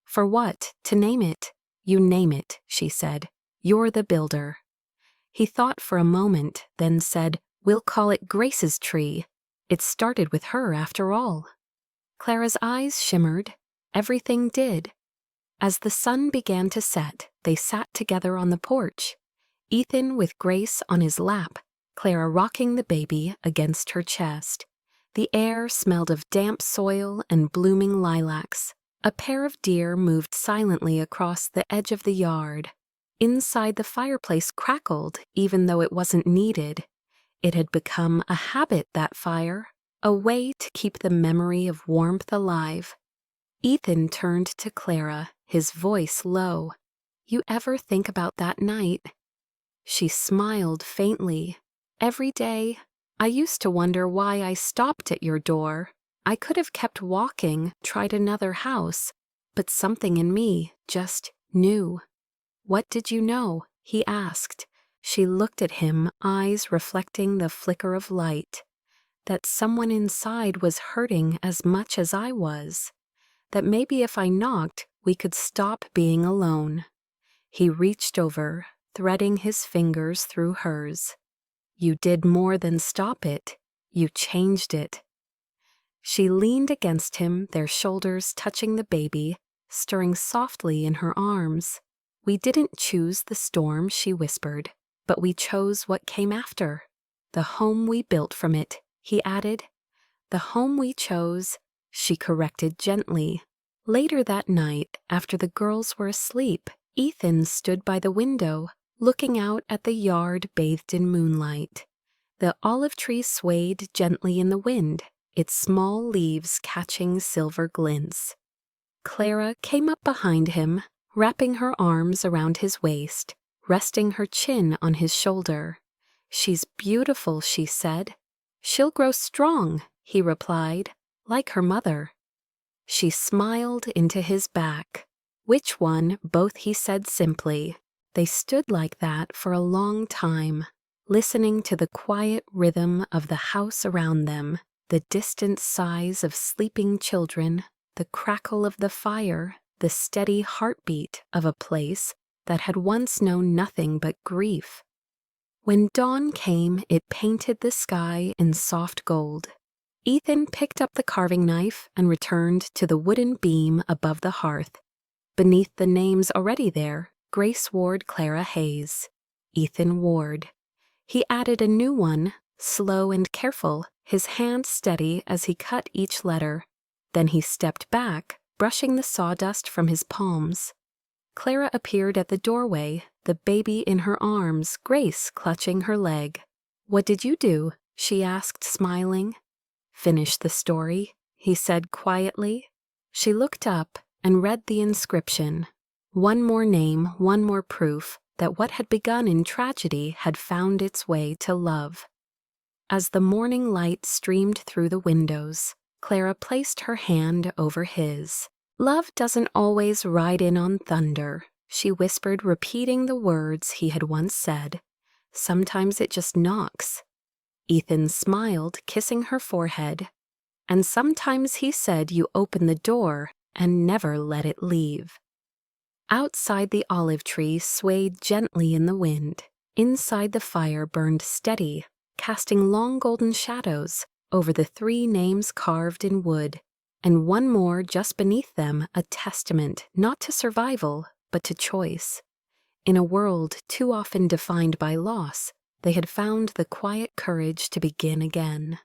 "For what? To name it?" "You name it," she said. "You're the builder." He thought for a moment, then said, "We'll call it Grace's tree. It started with her, after all." Clara's eyes shimmered. Everything did. As the sun began to set, they sat together on the porch. Ethan with Grace on his lap, Clara rocking the baby against her chest. The air smelled of damp soil and blooming lilacs. A pair of deer moved silently across the edge of the yard. Inside the fireplace crackled even though it wasn't needed. It had become a habit, that fire, a way to keep the memory of warmth alive. Ethan turned to Clara, his voice low. "You ever think about that night?" She smiled faintly. "Every day. I used to wonder why I stopped at your door. I could have kept walking, tried another house, but something in me just knew." "What did you know?" he asked. She looked at him, eyes reflecting the flicker of light. That someone inside was hurting as much as I was. That maybe if I knocked, we could stop being alone. He reached over, threading his fingers through hers. "You did more than stop it. You changed it." She leaned against him, their shoulders touching the baby, stirring softly in her arms. "We didn't choose the storm," she whispered, "but we chose what came after. The home we built from it," he added. "The home we chose," she corrected gently. Later that night, after the girls were asleep, Ethan stood by the window, looking out at the yard bathed in moonlight. The olive tree swayed gently in the wind, its small leaves catching silver glints. Clara came up behind him, wrapping her arms around his waist, resting her chin on his shoulder. "She's beautiful," she said. "She'll grow strong," he replied, "like her mother." She smiled into his back. "Which one?" both he said simply. They stood like that for a long time, listening to the quiet rhythm of the house around them, the distant sighs of sleeping children, the crackle of the fire, the steady heartbeat of a place that had once known nothing but grief. When dawn came, it painted the sky in soft gold. Ethan picked up the carving knife and returned to the wooden beam above the hearth. Beneath the names already there, Grace Ward Clara Hayes, Ethan Ward. He added a new one, slow and careful, his hand steady as he cut each letter. Then he stepped back, brushing the sawdust from his palms. Clara appeared at the doorway, the baby in her arms, Grace clutching her leg. "What did you do?" she asked, smiling. "Finish the story," he said quietly. She looked up and read the inscription. One more name, one more proof that what had begun in tragedy had found its way to love. As the morning light streamed through the windows, Clara placed her hand over his. "Love doesn't always ride in on thunder," she whispered, repeating the words he had once said. "Sometimes it just knocks." Ethan smiled, kissing her forehead. "And sometimes," he said, "you open the door and never let it leave." Outside, the olive tree swayed gently in the wind. Inside, the fire burned steady, casting long golden shadows over the 3 names carved in wood, and one more just beneath them, a testament not to survival, but to choice. In a world too often defined by loss, they had found the quiet courage to begin again.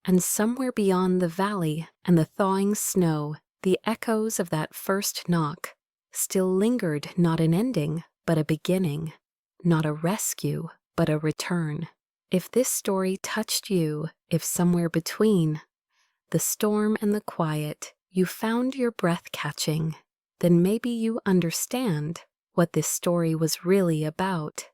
And somewhere beyond the valley and the thawing snow, the echoes of that first knock still lingered, not an ending, but a beginning, not a rescue, but a return. If this story touched you, if somewhere between the storm and the quiet you found your breath catching, then maybe you understand what this story was really about.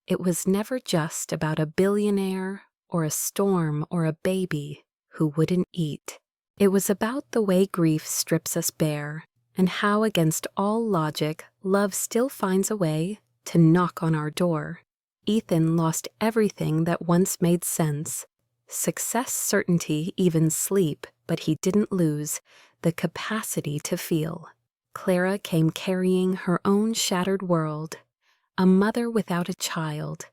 It was never just about a billionaire or a storm or a baby who wouldn't eat. It was about the way grief strips us bare, and how against all logic, love still finds a way to knock on our door. Ethan lost everything that once made sense. Success, certainty, even sleep, but he didn't lose the capacity to feel. Clara came carrying her own shattered world, a mother without a child,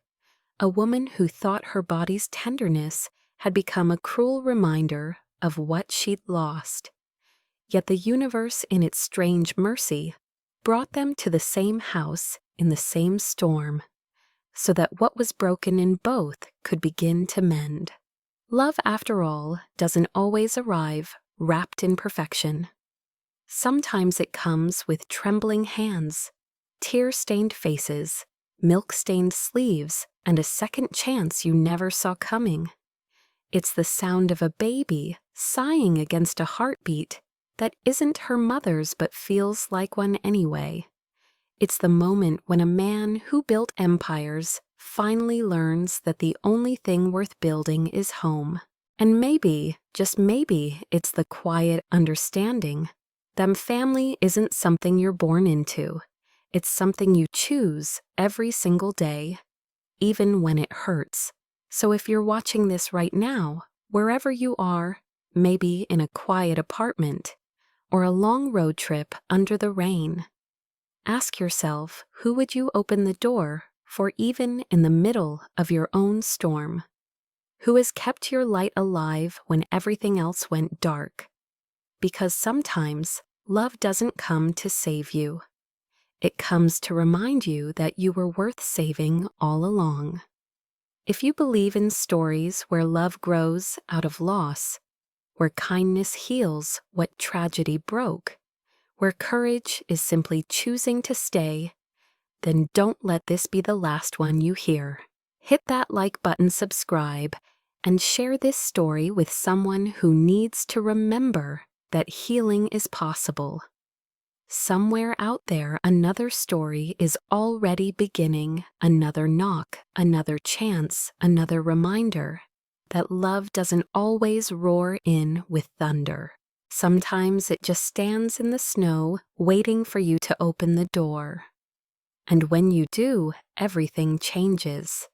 a woman who thought her body's tenderness had become a cruel reminder of what she'd lost. Yet the universe, in its strange mercy, brought them to the same house in the same storm. so that what was broken in both could begin to mend. Love, after all, doesn't always arrive wrapped in perfection. Sometimes it comes with trembling hands, tear-stained faces, milk-stained sleeves, and a second chance you never saw coming. It's the sound of a baby sighing against a heartbeat that isn't her mother's but feels like one anyway. It's the moment when a man who built empires finally learns that the only thing worth building is home. And maybe, just maybe, it's the quiet understanding that family isn't something you're born into. It's something you choose every single day, even when it hurts. So if you're watching this right now, wherever you are, maybe in a quiet apartment or a long road trip under the rain, ask yourself, who would you open the door for even in the middle of your own storm? Who has kept your light alive when everything else went dark? Because sometimes love doesn't come to save you. It comes to remind you that you were worth saving all along. If you believe in stories where love grows out of loss, where kindness heals what tragedy broke, where courage is simply choosing to stay, then don't let this be the last one you hear. Hit that like button, subscribe, and share this story with someone who needs to remember that healing is possible. Somewhere out there, another story is already beginning, another knock, another chance, another reminder that love doesn't always roar in with thunder. Sometimes it just stands in the snow, waiting for you to open the door. And when you do, everything changes.